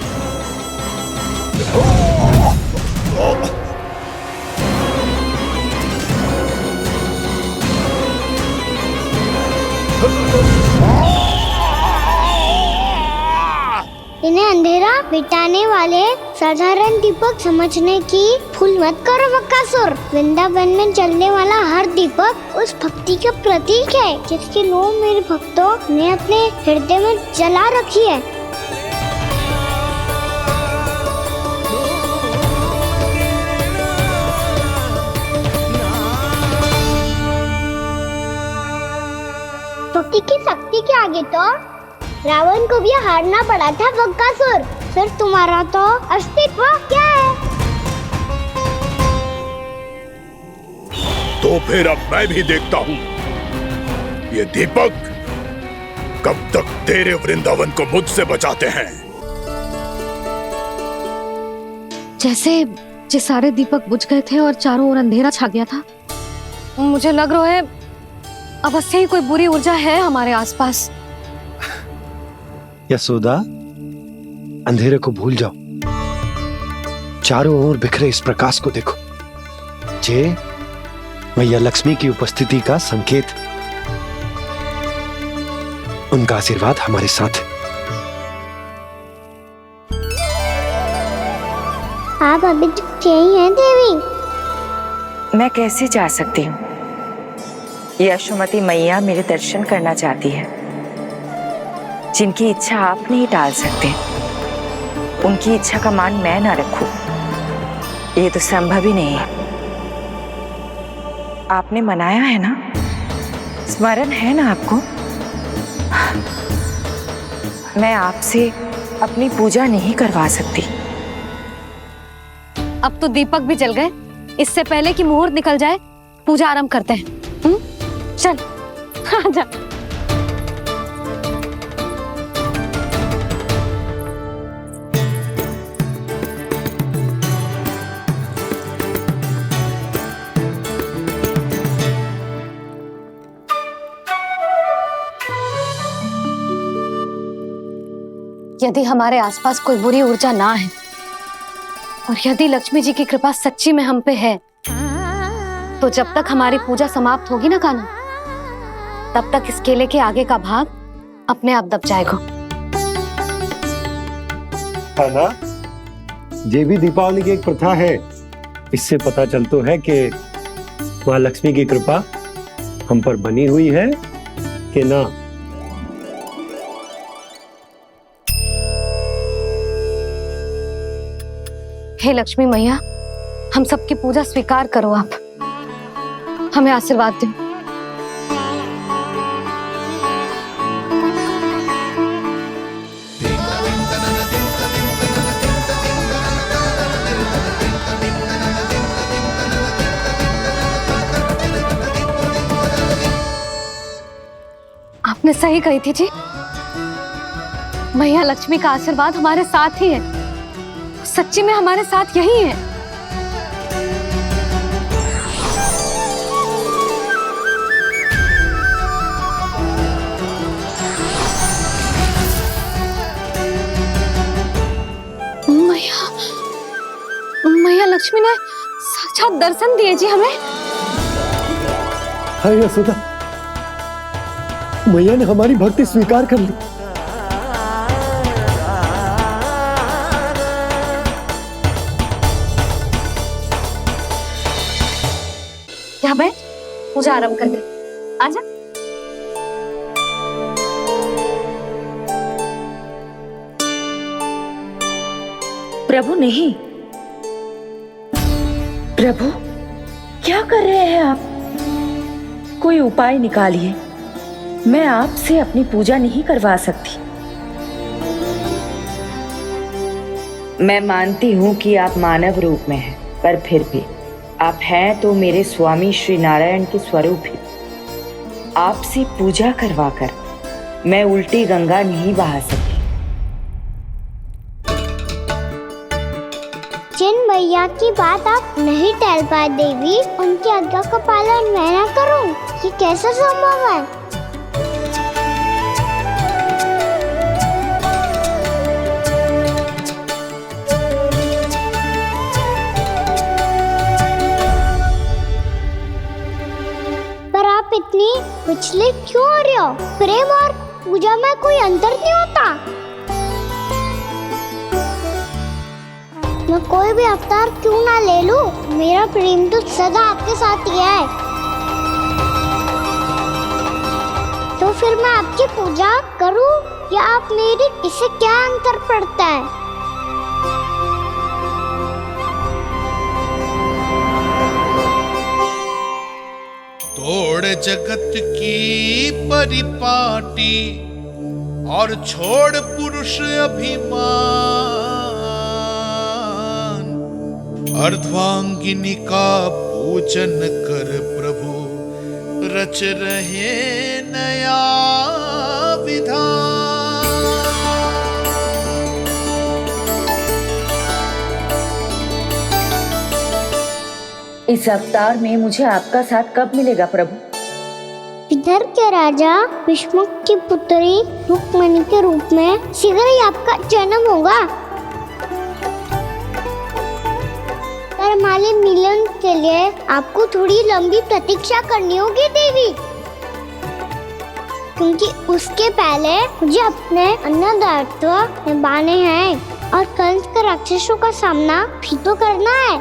इन्हें अंधेरा मिटाने वाले साधारण दीपक समझने की भूल मत करो बकासुर। वृंदावन में जलने वाला हर दीपक उस भक्ति का प्रतीक है जिसकी लो मेरे भक्तों ने अपने हृदय में जला रखी है। भक्ति की शक्ति के आगे तो रावण को भी हारना पड़ा था बकासुर। फिर तुम्हारा तो अस्तित्व क्या है? तो फिर अब मैं भी देखता हूँ ये दीपक कब तक तेरे वृंदावन को मुझसे बचाते हैं। जैसे ये सारे दीपक बुझ गए थे और चारों ओर अंधेरा छा गया था, मुझे लग रहा है अवश्य ही कोई बुरी ऊर्जा है हमारे आसपास। यशोदा, अंधेरे को भूल जाओ, चारों ओर बिखरे इस प्रकाश को देखो। जे मैया लक्ष्मी की उपस्थिति का संकेत, उनका आशीर्वाद हमारे साथ है। आप अभी तक यही हैं देवी? मैं कैसे जा सकती हूँ? यशोमती मैया मेरे दर्शन करना चाहती है। जिनकी इच्छा आप नहीं टाल सकते, उनकी इच्छा का मान मैं ना रखूं, ये तो संभव ही नहीं है। आपने मनाया है ना, स्मरण है ना आपको? मैं आपसे अपनी पूजा नहीं करवा सकती। अब तो दीपक भी जल गए, इससे पहले कि मुहूर्त निकल जाए पूजा आरंभ करते हैं। चल आजा। यदि हमारे आसपास कोई बुरी ऊर्जा ना है और यदि लक्ष्मी जी की कृपा सच्ची में हम पे है, तो जब तक हमारी पूजा समाप्त होगी ना कान्हा, तब तक इस केले के आगे का भाग अपने आप दब जाएगा। है ना? ये भी दीपावली की एक प्रथा है। इससे पता चलता है कि माँ लक्ष्मी की कृपा हम पर बनी हुई है कि ना? हे लक्ष्मी मैया, हम सबकी पूजा स्वीकार करो, आप हमें आशीर्वाद दो। आपने सही कही थी जी, मैया लक्ष्मी का आशीर्वाद हमारे साथ ही है, सच्ची में हमारे साथ यही है। मैया लक्ष्मी ने साक्षात दर्शन दिए जी हमें। हाय यशोदा, मैया ने हमारी भक्ति स्वीकार कर ली। यहाँ बैठ, पूजा आरंभ कर दे। आजा। प्रभु नहीं, प्रभु क्या कर रहे हैं आप? कोई उपाय निकालिए, मैं आपसे अपनी पूजा नहीं करवा सकती। मैं मानती हूँ कि आप मानव रूप में हैं, पर फिर भी आप हैं तो मेरे स्वामी श्री नारायण के स्वरूप ही। आपसे पूजा करवाकर मैं उल्टी गंगा नहीं बहा सकी। जिन मैया की बात आप नहीं टाल पाए देवी, उनकी आज्ञा का पालन मैं ना करूं, ये कैसा संभव है? पर आप इतनी विचलित क्यों हो रहे हो? प्रेम और पूजा में कोई अंतर नहीं होता। मैं कोई भी अवतार क्यों ना ले लूं, मेरा प्रेम तो सदा आपके साथ ही है। तो फिर मैं आपकी पूजा करूं या आप मेरी? इससे क्या अंतर पड़ता है? तोड़ जगत की परिपाटी और छोड़ पुरुष अभिमान, अर्धांगिनी का पूजन कर प्रभु रच रहे नया विधान। इस अवतार में मुझे आपका साथ कब मिलेगा प्रभु? इधर के राजा भीष्मक की पुत्री रुक्मणी के रूप में शीघ्र ही आपका जन्म होगा। हमारे मिलन के लिए आपको थोड़ी लंबी प्रतीक्षा करनी होगी देवी, क्योंकि उसके पहले मुझे अपने अन्य दायित्व निभाने हैं और कंस के राक्षसों का सामना भी तो करना है।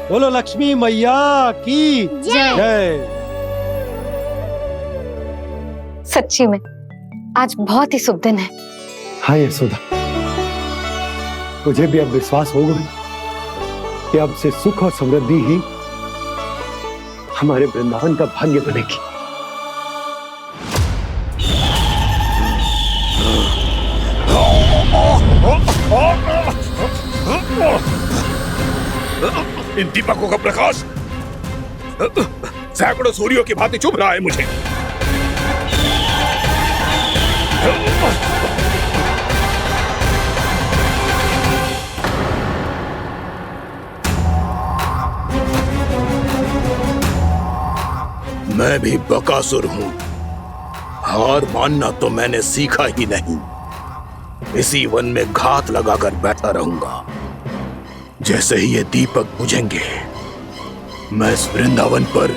बोलो लक्ष्मी मैया की जय। सच्ची में आज बहुत ही शुभ दिन है। हाँ यशोदा, मुझे भी अब विश्वास हो गया कि अब से सुख और समृद्धि ही हमारे वृंदावन का भाग्य बनेगी। इन दीपकों का प्रकाश सैकड़ों सूर्यों की भांति चुभ रहा है मुझे। मैं भी बकासुर हूं, हार मानना तो मैंने सीखा ही नहीं। इसी वन में घात लगाकर बैठा रहूंगा। जैसे ही ये दीपक बुझेंगे, मैं इस वृंदावन पर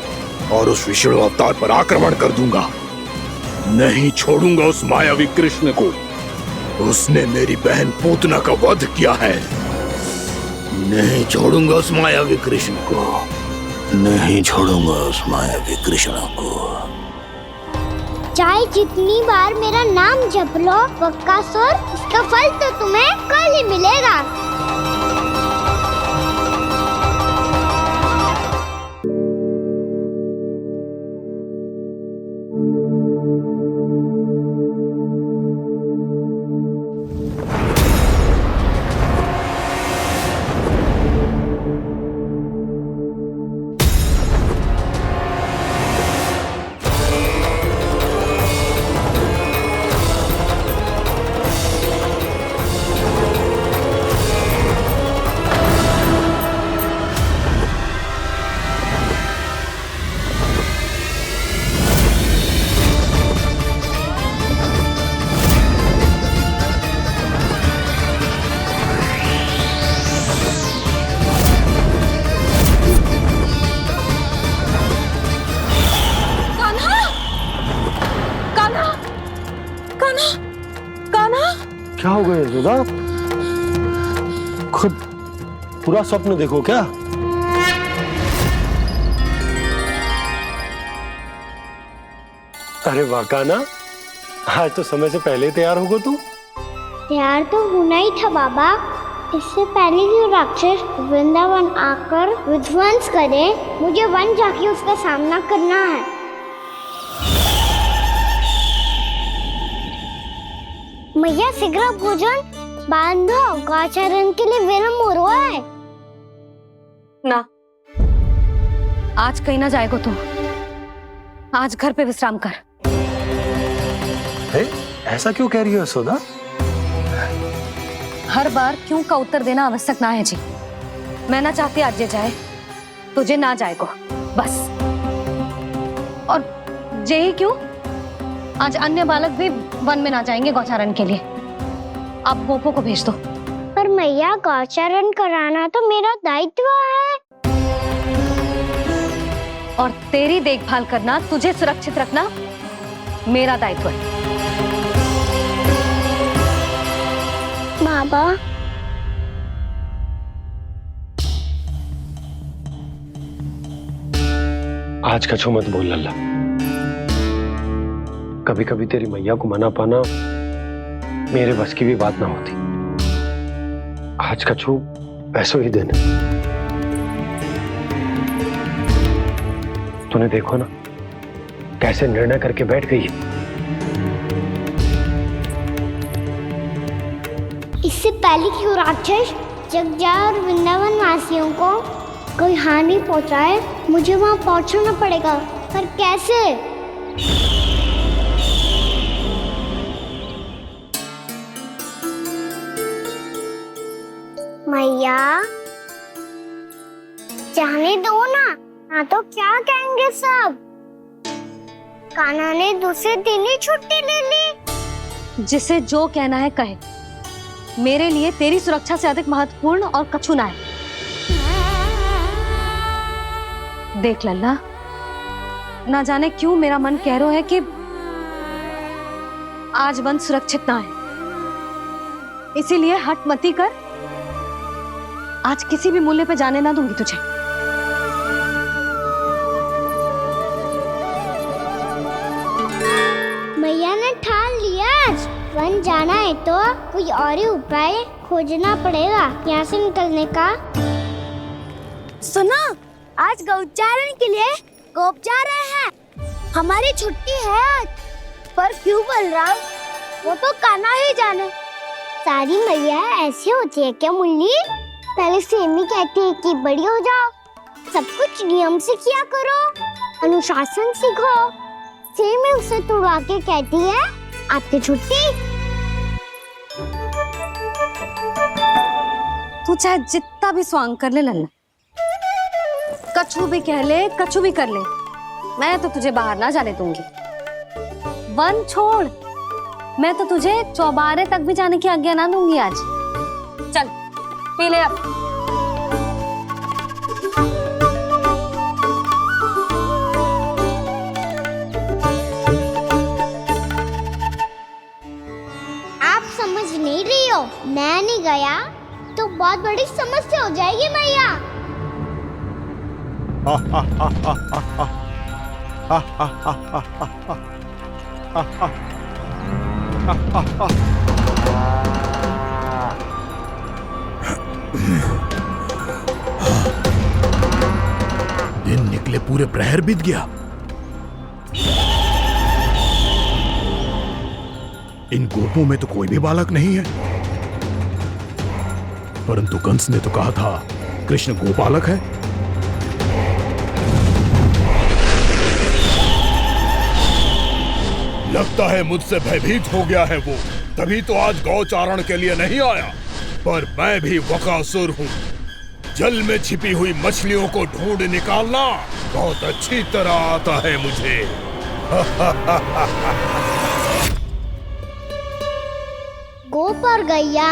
और उस विष्णु अवतार पर आक्रमण कर दूंगा। नहीं छोड़ूंगा उस मायावी कृष्ण को। उसने मेरी बहन पूतना का वध किया है। नहीं छोड़ूंगा उस मायावी कृष्ण को। नहीं छोड़ूंगा उस मायावी कृष्ण को। चाहे जितनी बार मेरा नाम जप लो बक्कासुर, इसका फल तो तुम्हें कल ही मिलेगा। क्या हो गया यशोदा? खुद पूरा स्वप्न देखो क्या? अरे वाह कान्हा, आज तो समय से पहले तैयार होगा तू। तैयार तो होना ही था बाबा। इससे पहले कि राक्षस वृंदावन आकर विध्वंस करे, मुझे वन जाके उसका सामना करना है। मैया शीघ्र भोजन बांधो, गौचरण के लिए विलंब हो रहा है। ना, आज कहीं ना जाएगा तू। आज घर पे विश्राम कर। ऐसा क्यों कह रही हो यशोदा? हर बार क्यों का उत्तर देना आवश्यक ना है जी। मैं ना चाहती आज ये जाए, तुझे ना जाएगा बस। और यही क्यों, आज अन्य बालक भी वन में ना जाएंगे गौचारण के लिए। आप गोपो को भेज दो। पर मैया गौचारण कराना तो मेरा दायित्व है। और तेरी देखभाल करना, तुझे सुरक्षित रखना मेरा दायित्व है। बाबा, आज कछु मत बोल लल्ला। कभी कभी तेरी मैया को मना पाना मेरे बस की भी बात ना होती। आज कछु वैसो ही दिन है। तूने देखो ना कैसे निर्णय करके बैठ गई है। इससे पहले कि वो राक्षस जगजा और वृंदावन वासियों को कोई हानि पहुंचाए, मुझे वहां पहुंचना पड़ेगा। पर कैसे? मैया, जाने दो ना तो क्या कहेंगे सब। कान्हा ने दूसरे दिन ही छुट्टी ले ली। जिसे जो कहना है कहे। मेरे लिए तेरी सुरक्षा से अधिक महत्वपूर्ण और कछु ना है। देख लल्ला, ना जाने क्यों मेरा मन कह रहा है कि आज वन सुरक्षित ना है। इसीलिए हट मती कर। आज किसी भी मूल्य पे जाने ना दूंगी तुझे। मैया ने ठान लिया, आज वन जाना है तो कोई और ही उपाय खोजना पड़ेगा यहाँ से निकलने का। सुनो, आज गौचारण के लिए गोप जा रहे हैं। हमारी छुट्टी है आज। पर क्यों बलराम? वो तो कान्हा ही जाने। सारी मैया ऐसी होती है क्या मुन्नी? पहले सेमी कहती है कि बड़ी हो जाओ, सब कुछ नियम से किया करो, अनुशासन सीखो। सेमी उसे तुड़वा के कहती है आपकी छुट्टी। तू चाहे जितना भी स्वांग कर ले लल्ला, कछु भी कह ले, कछु भी कर ले, मैं तो तुझे बाहर ना जाने दूंगी। वन छोड़, मैं तो तुझे चौबारे तक भी जाने की आज्ञा ना दूंगी आज। चल पी ले अब। लो, मैं नहीं गया तो बहुत बड़ी समस्या हो जाएगी मैया। दिन निकले पूरे प्रहर बीत गया। इन गोपों में तो कोई भी बालक नहीं है, परंतु कंस ने तो कहा था कृष्ण गोपालक है। लगता है मुझसे भयभीत हो गया है वो, तभी तो आज गौचारण के लिए नहीं आया। पर मैं भी वकासुर हूँ, जल में छिपी हुई मछलियों को ढूंढ निकालना बहुत अच्छी तरह आता है मुझे। गोप और गैया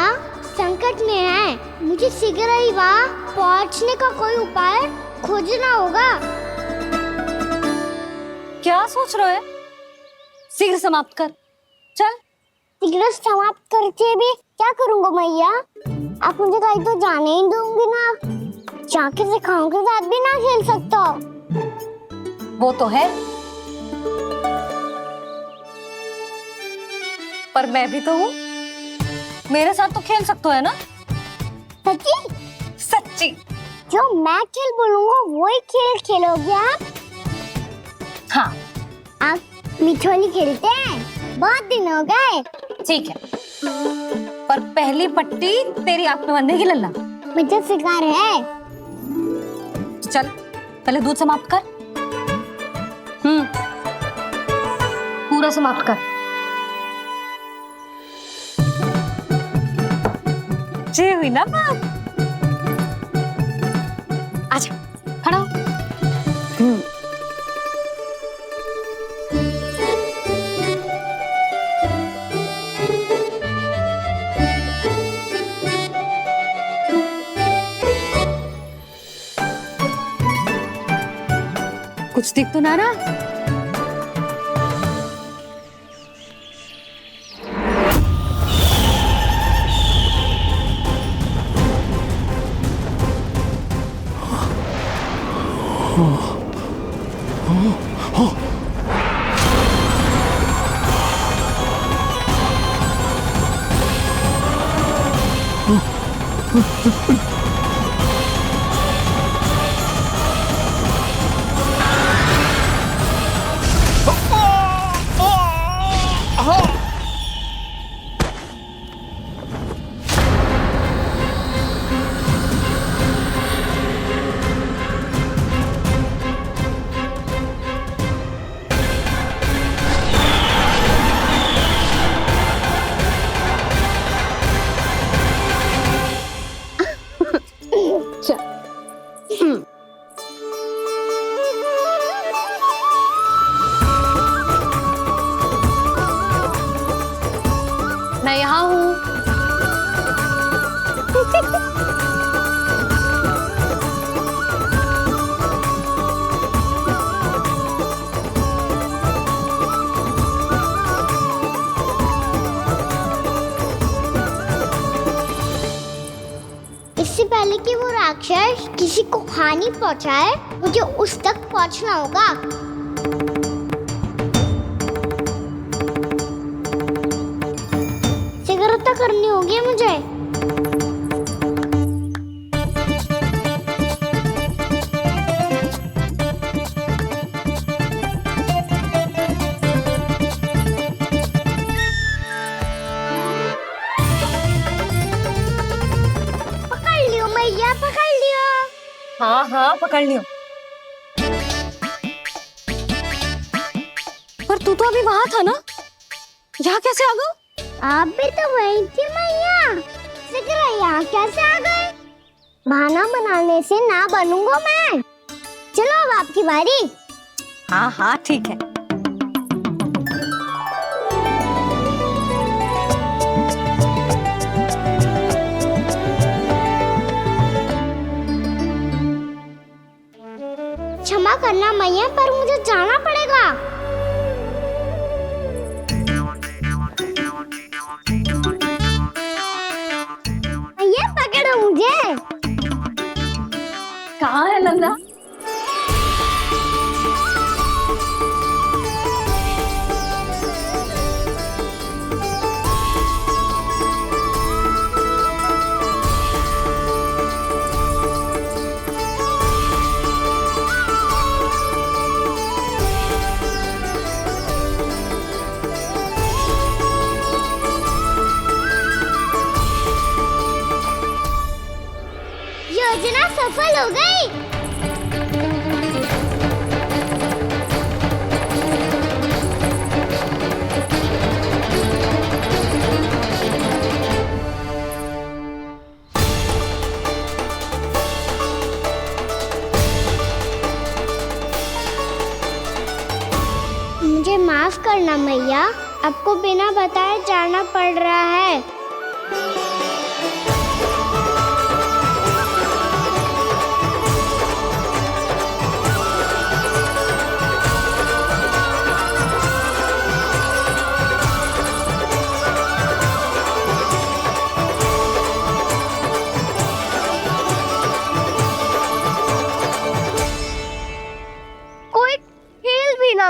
संकट में है, मुझे शीघ्र ही वहाँ पहुँचने का कोई उपाय खोजना होगा। क्या सोच रहे हो? शीघ्र समाप्त कर, चल। शीघ्र समाप्त करके भी क्या करूँगा मैया? आप मुझे कहीं तो जाने ही दूंगी ना, जाके सिखाओं के साथ भी ना खेल सकता। वो तो है, पर मैं भी तो हूँ, मेरे साथ तो खेल सकते हो, है ना? सच्ची? सच्ची। जो मैं खेल बोलूँगा वही खेल खेलोगे आप? हाँ। आप मिठोली खेलते हैं? बहुत दिन हो गए। ठीक है, पर पहली पट्टी तेरी आंख में बंधेगी लल्ला। मुझे शिकार है। चल, पहले दूध समाप्त कर। पूरा समाप्त कर। जे हुई ना बात। आजा, खड़ा हो। कुछ दिख तो ना रहा। मैं यहाँ हूँ। इससे पहले कि वो राक्षस किसी को हानि पहुंचाए, मुझे उस तक पहुंचना होगा। शीघ्रता करनी होगी मुझे। पकड़ लियो मैया, पकड़ लियो। हाँ हाँ, पकड़ लियो। पर तू तो अभी वहां था ना, यहाँ कैसे आ गया? आप भी तो वही थी मैया, शीघ्र यहाँ कैसे आ गए? बहाना बनाने से ना बनूंगा मैं। चलो अब आपकी बारी। हाँ हाँ ठीक है। क्षमा करना मैया, पर मुझे जाना पड़ेगा। मुझे। कहाँ है नंदा? योजना सफल हो गई। मुझे माफ करना मैया, आपको बिना बताए जाना पड़ रहा है।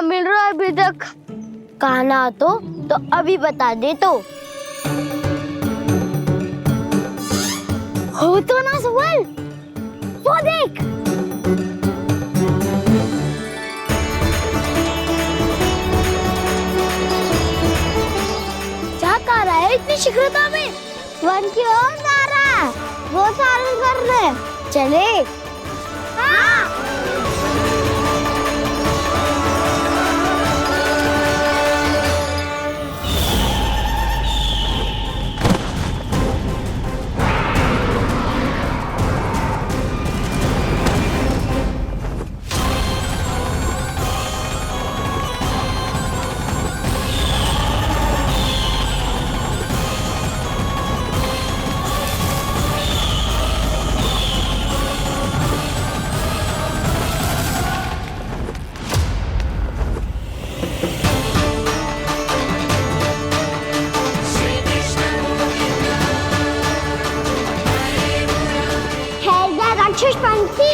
मिल रहा है अभी तक। कहना तो अभी बता दे तो। हो तो ना सवाल, वो देख। क्या कर रहा है इतनी शीघ्रता में? वन की ओर जा रहा है, वो सारे कर रहे। चले। हाँ। राक्षस पंछी,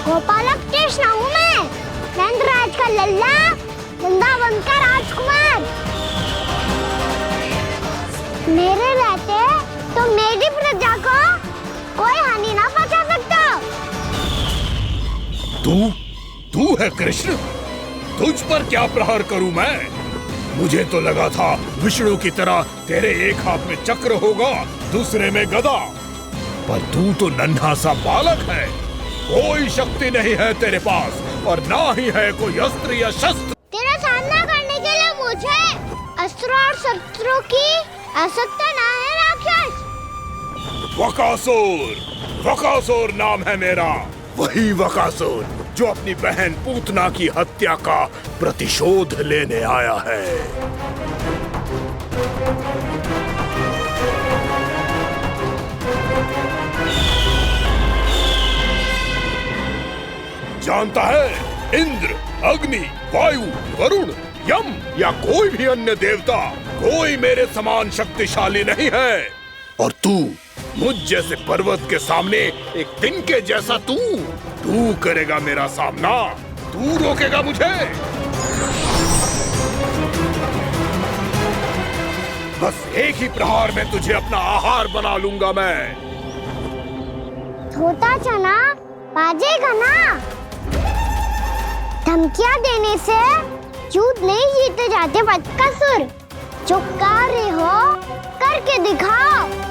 गोपालक कृष्ण हूँ मैं, नंदराज का लल्ला, वृंदावन का राजकुमार। मेरे रहते तो मेरी प्रजा को कोई हानि ना पहुंचा सकता। तू है कृष्ण? तुझ पर क्या प्रहार करूं मैं? मुझे तो लगा था विष्णु की तरह तेरे एक हाथ में चक्र होगा, दूसरे में गदा, पर तू तो नन्हा सा बालक है। कोई शक्ति नहीं है तेरे पास और ना ही है कोई अस्त्र या शस्त्र। तेरा सामना करने के लिए मुझे अस्त्र और शस्त्रों की आवश्यकता ना है राक्षस। वकासुर नाम है मेरा, वही वकासुर जो अपनी बहन पूतना की हत्या का प्रतिशोध लेने आया है। जानता है, इंद्र, अग्नि, वायु, वरुण, यम या कोई भी अन्य देवता कोई मेरे समान शक्तिशाली नहीं है। और तू मुझ जैसे पर्वत के सामने एक तिनके जैसा तू करेगा मेरा सामना? तू रोकेगा मुझे? बस एक ही प्रहार में तुझे अपना आहार बना लूंगा मैं। छोटा चना बाजेगा ना। धमकियां देने से युद्ध नहीं जीते जाते बदकसूर। जो कार्य हो करके दिखाओ।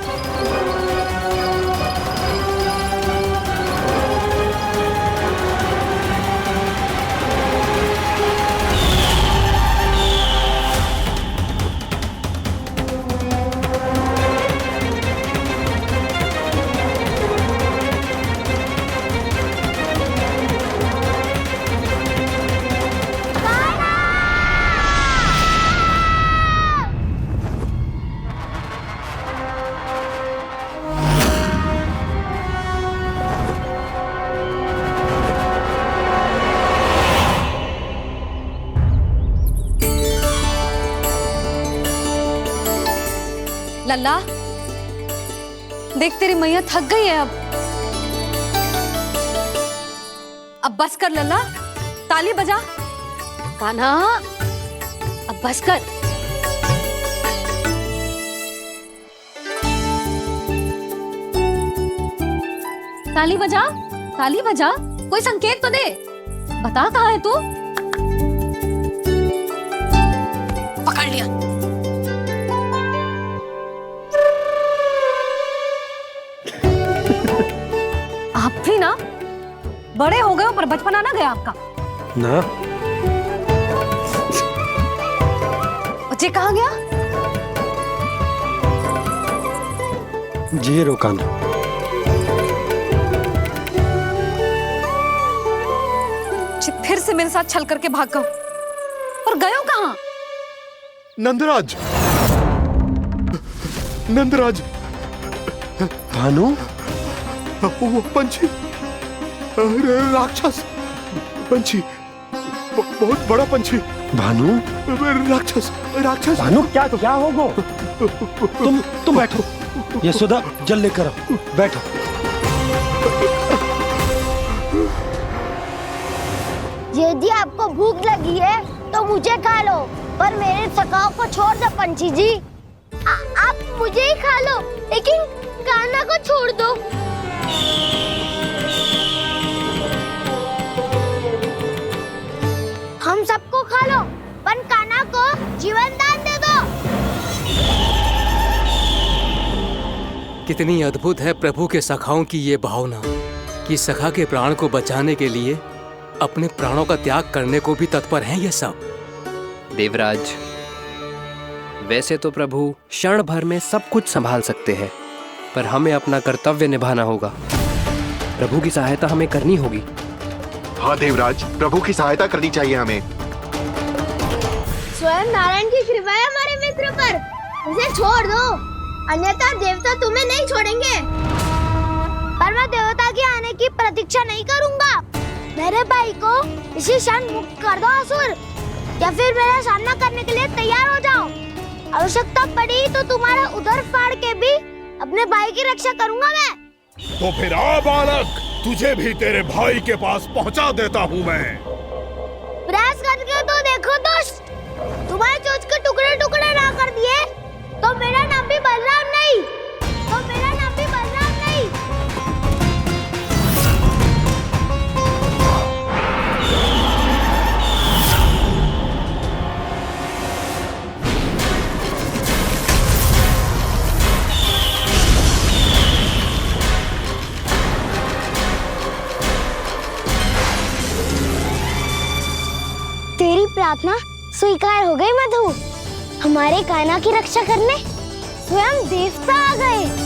लल्ला, देख तेरी मैया थक गई है अब बस कर लल्ला, ताली बजा। कान्हा, अब बस कर। ताली बजा, ताली बजा, कोई संकेत तो दे, बता कहाँ है तू? पकड़ लिया। आप भी ना बड़े हो गए हो पर बचपना ना गया आपका ना। बच्चे कहाँ गया? जी रोकाना। फिर से मेरे साथ छल करके भाग गए और गए हो कहाँ? नंदराज, नंदराज। भानु, वो पंछी, राक्षस पंछी, बहुत बड़ा पंछी। भानु, राक्षस, राक्षस। भानु, क्या होगा? तुम बैठो, यशोदा जल लेकर आओ, बैठो। यदि आपको भूख लगी है तो मुझे खा लो, पर मेरे सखाओं को छोड़ दो पंछी जी। आप मुझे ही खा लो, लेकिन कान्हा को छोड़ दो। हम सबको खा लो, पर कान्हा को जीवन दान दे दो। कितनी अद्भुत है प्रभु के सखाओं की ये भावना कि सखा के प्राण को बचाने के लिए अपने प्राणों का त्याग करने को भी तत्पर हैं ये सब। देवराज, वैसे तो प्रभु क्षण भर में सब कुछ संभाल सकते हैं, पर हमें अपना कर्तव्य निभाना होगा। प्रभु की सहायता हमें करनी होगी। हाँ देवराज, प्रभु की सहायता करनी चाहिए हमें। स्वयं नारायण की कृपा है हमारे मित्र पर, उसे छोड़ दो, अन्यथा देवता तुम्हें नहीं छोड़ेंगे। पर मैं देवता के आने की प्रतीक्षा नहीं करूंगा। मेरे भाई को इसी क्षण मुक्त कर दो असुर, या फिर मेरा सामना करने के लिए तैयार हो जाओ। आवश्यकता पड़ी तो तुम्हारा उदर फाड़ के भी अपने भाई की रक्षा करूंगा मैं। तो फिर आ बालक, तुझे भी तेरे भाई के पास पहुंचा देता हूँ मैं। प्रयास करके तो देखो दोस्त, तुम्हारे चोंच के टुकड़े टुकड़े ना कर दिए तो मेरा नाम भी बलराम नहीं, तो मेरा नाम भी बलराम नहीं। तेरी प्रार्थना स्वीकार हो गई मधु। हमारे कान्हा की रक्षा करने स्वयं देवता आ गए।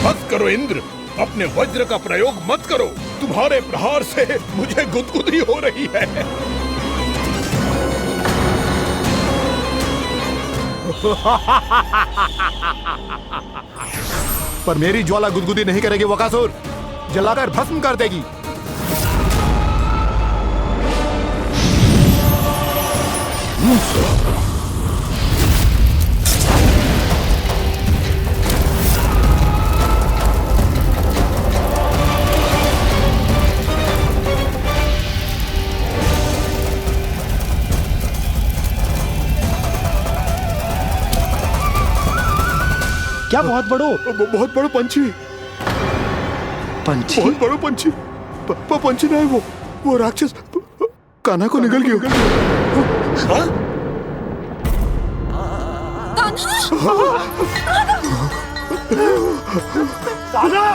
मत करो इंद्र, अपने वज्र का प्रयोग मत करो। तुम्हारे प्रहार से मुझे गुदगुदी हो रही है। पर मेरी ज्वाला गुदगुदी नहीं करेगी वकासुर, जलाकर भस्म कर देगी। क्या बहुत बड़ो? बहुत बड़ो पंछी। पंछी? बहुत बड़ो पंछी। पंछी नहीं, वो राक्षस कान्हा को निगल गया। हाँ? कान्हा!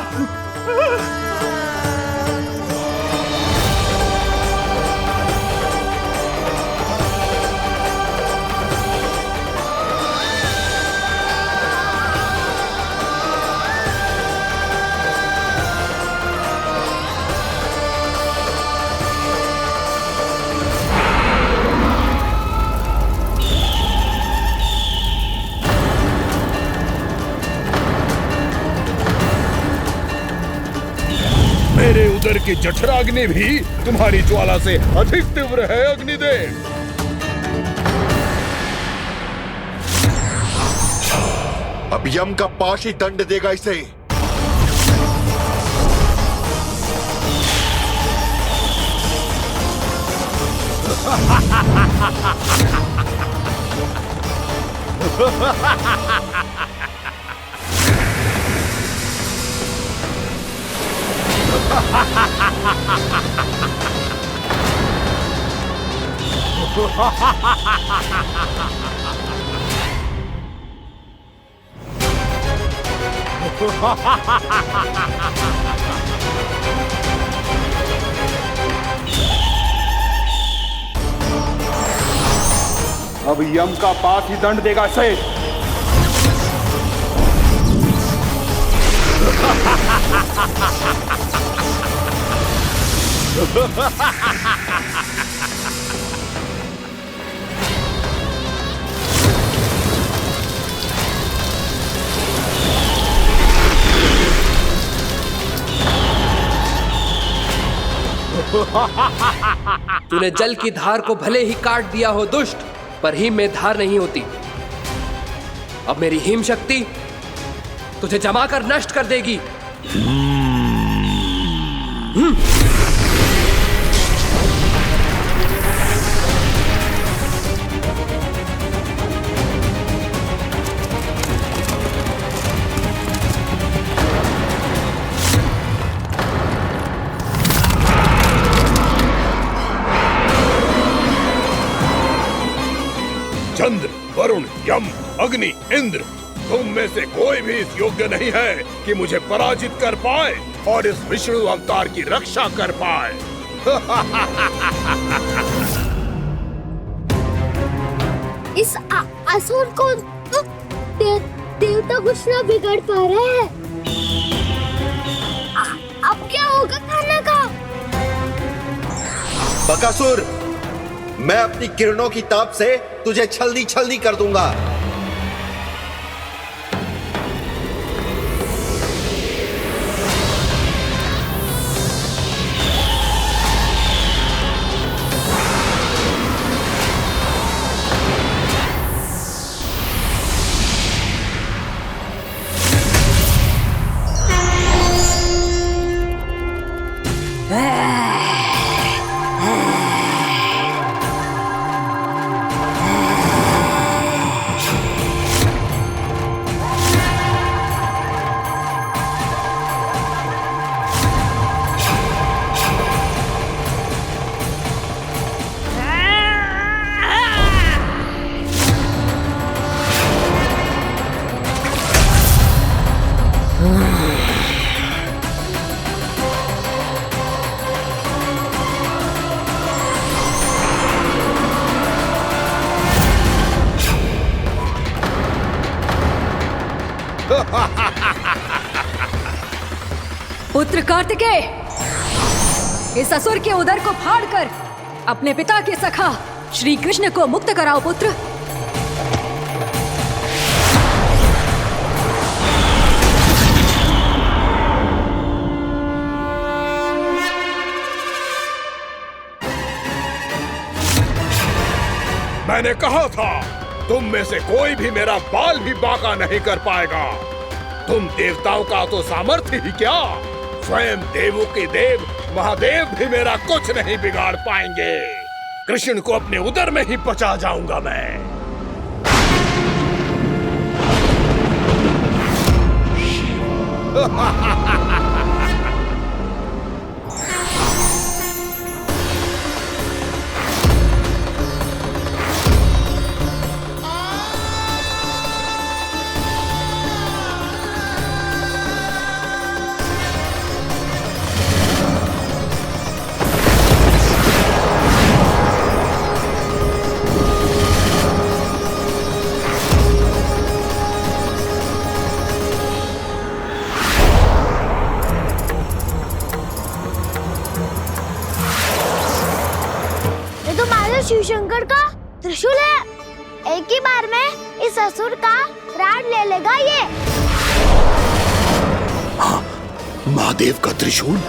मेरे उदर की जठराग्नि भी तुम्हारी ज्वाला से अधिक तीव्र है अग्निदेव। अब यम का पाश ही दंड देगा इसे। अब यम का पास ही दंड देगा इसे। तूने जल की धार को भले ही काट दिया हो दुष्ट, पर हिम में धार नहीं होती। अब मेरी हिम शक्ति तुझे जमा कर नष्ट कर देगी। चंद्र, वरुण, यम, अग्नि, इंद्र, तुम में से कोई भी इस योग्य नहीं है कि मुझे पराजित कर पाए और इस विष्णु अवतार की रक्षा कर पाए। इस असुर को तो देवता कुछ ना बिगाड़ पा रहे हैं। अब क्या होगा खाने का? बकासुर, मैं अपनी किरणों की ताप से तुझे छलनी छलनी कर दूंगा। पुत्र कार्तिकेय, इस असुर के उदर को फाड़कर अपने पिता के सखा श्री कृष्ण को मुक्त कराओ पुत्र। मैंने कहा था, तुम में से कोई भी मेरा बाल भी बांका नहीं कर पाएगा। तुम देवताओं का तो सामर्थ्य ही क्या, स्वयं देवों के देव महादेव भी मेरा कुछ नहीं बिगाड़ पाएंगे। कृष्ण को अपने उदर में ही पचा जाऊंगा मैं। शिव शंकर का त्रिशूल है। एक ही बार में इस असुर का प्राण ले लेगा ये। हाँ, महादेव का त्रिशूल।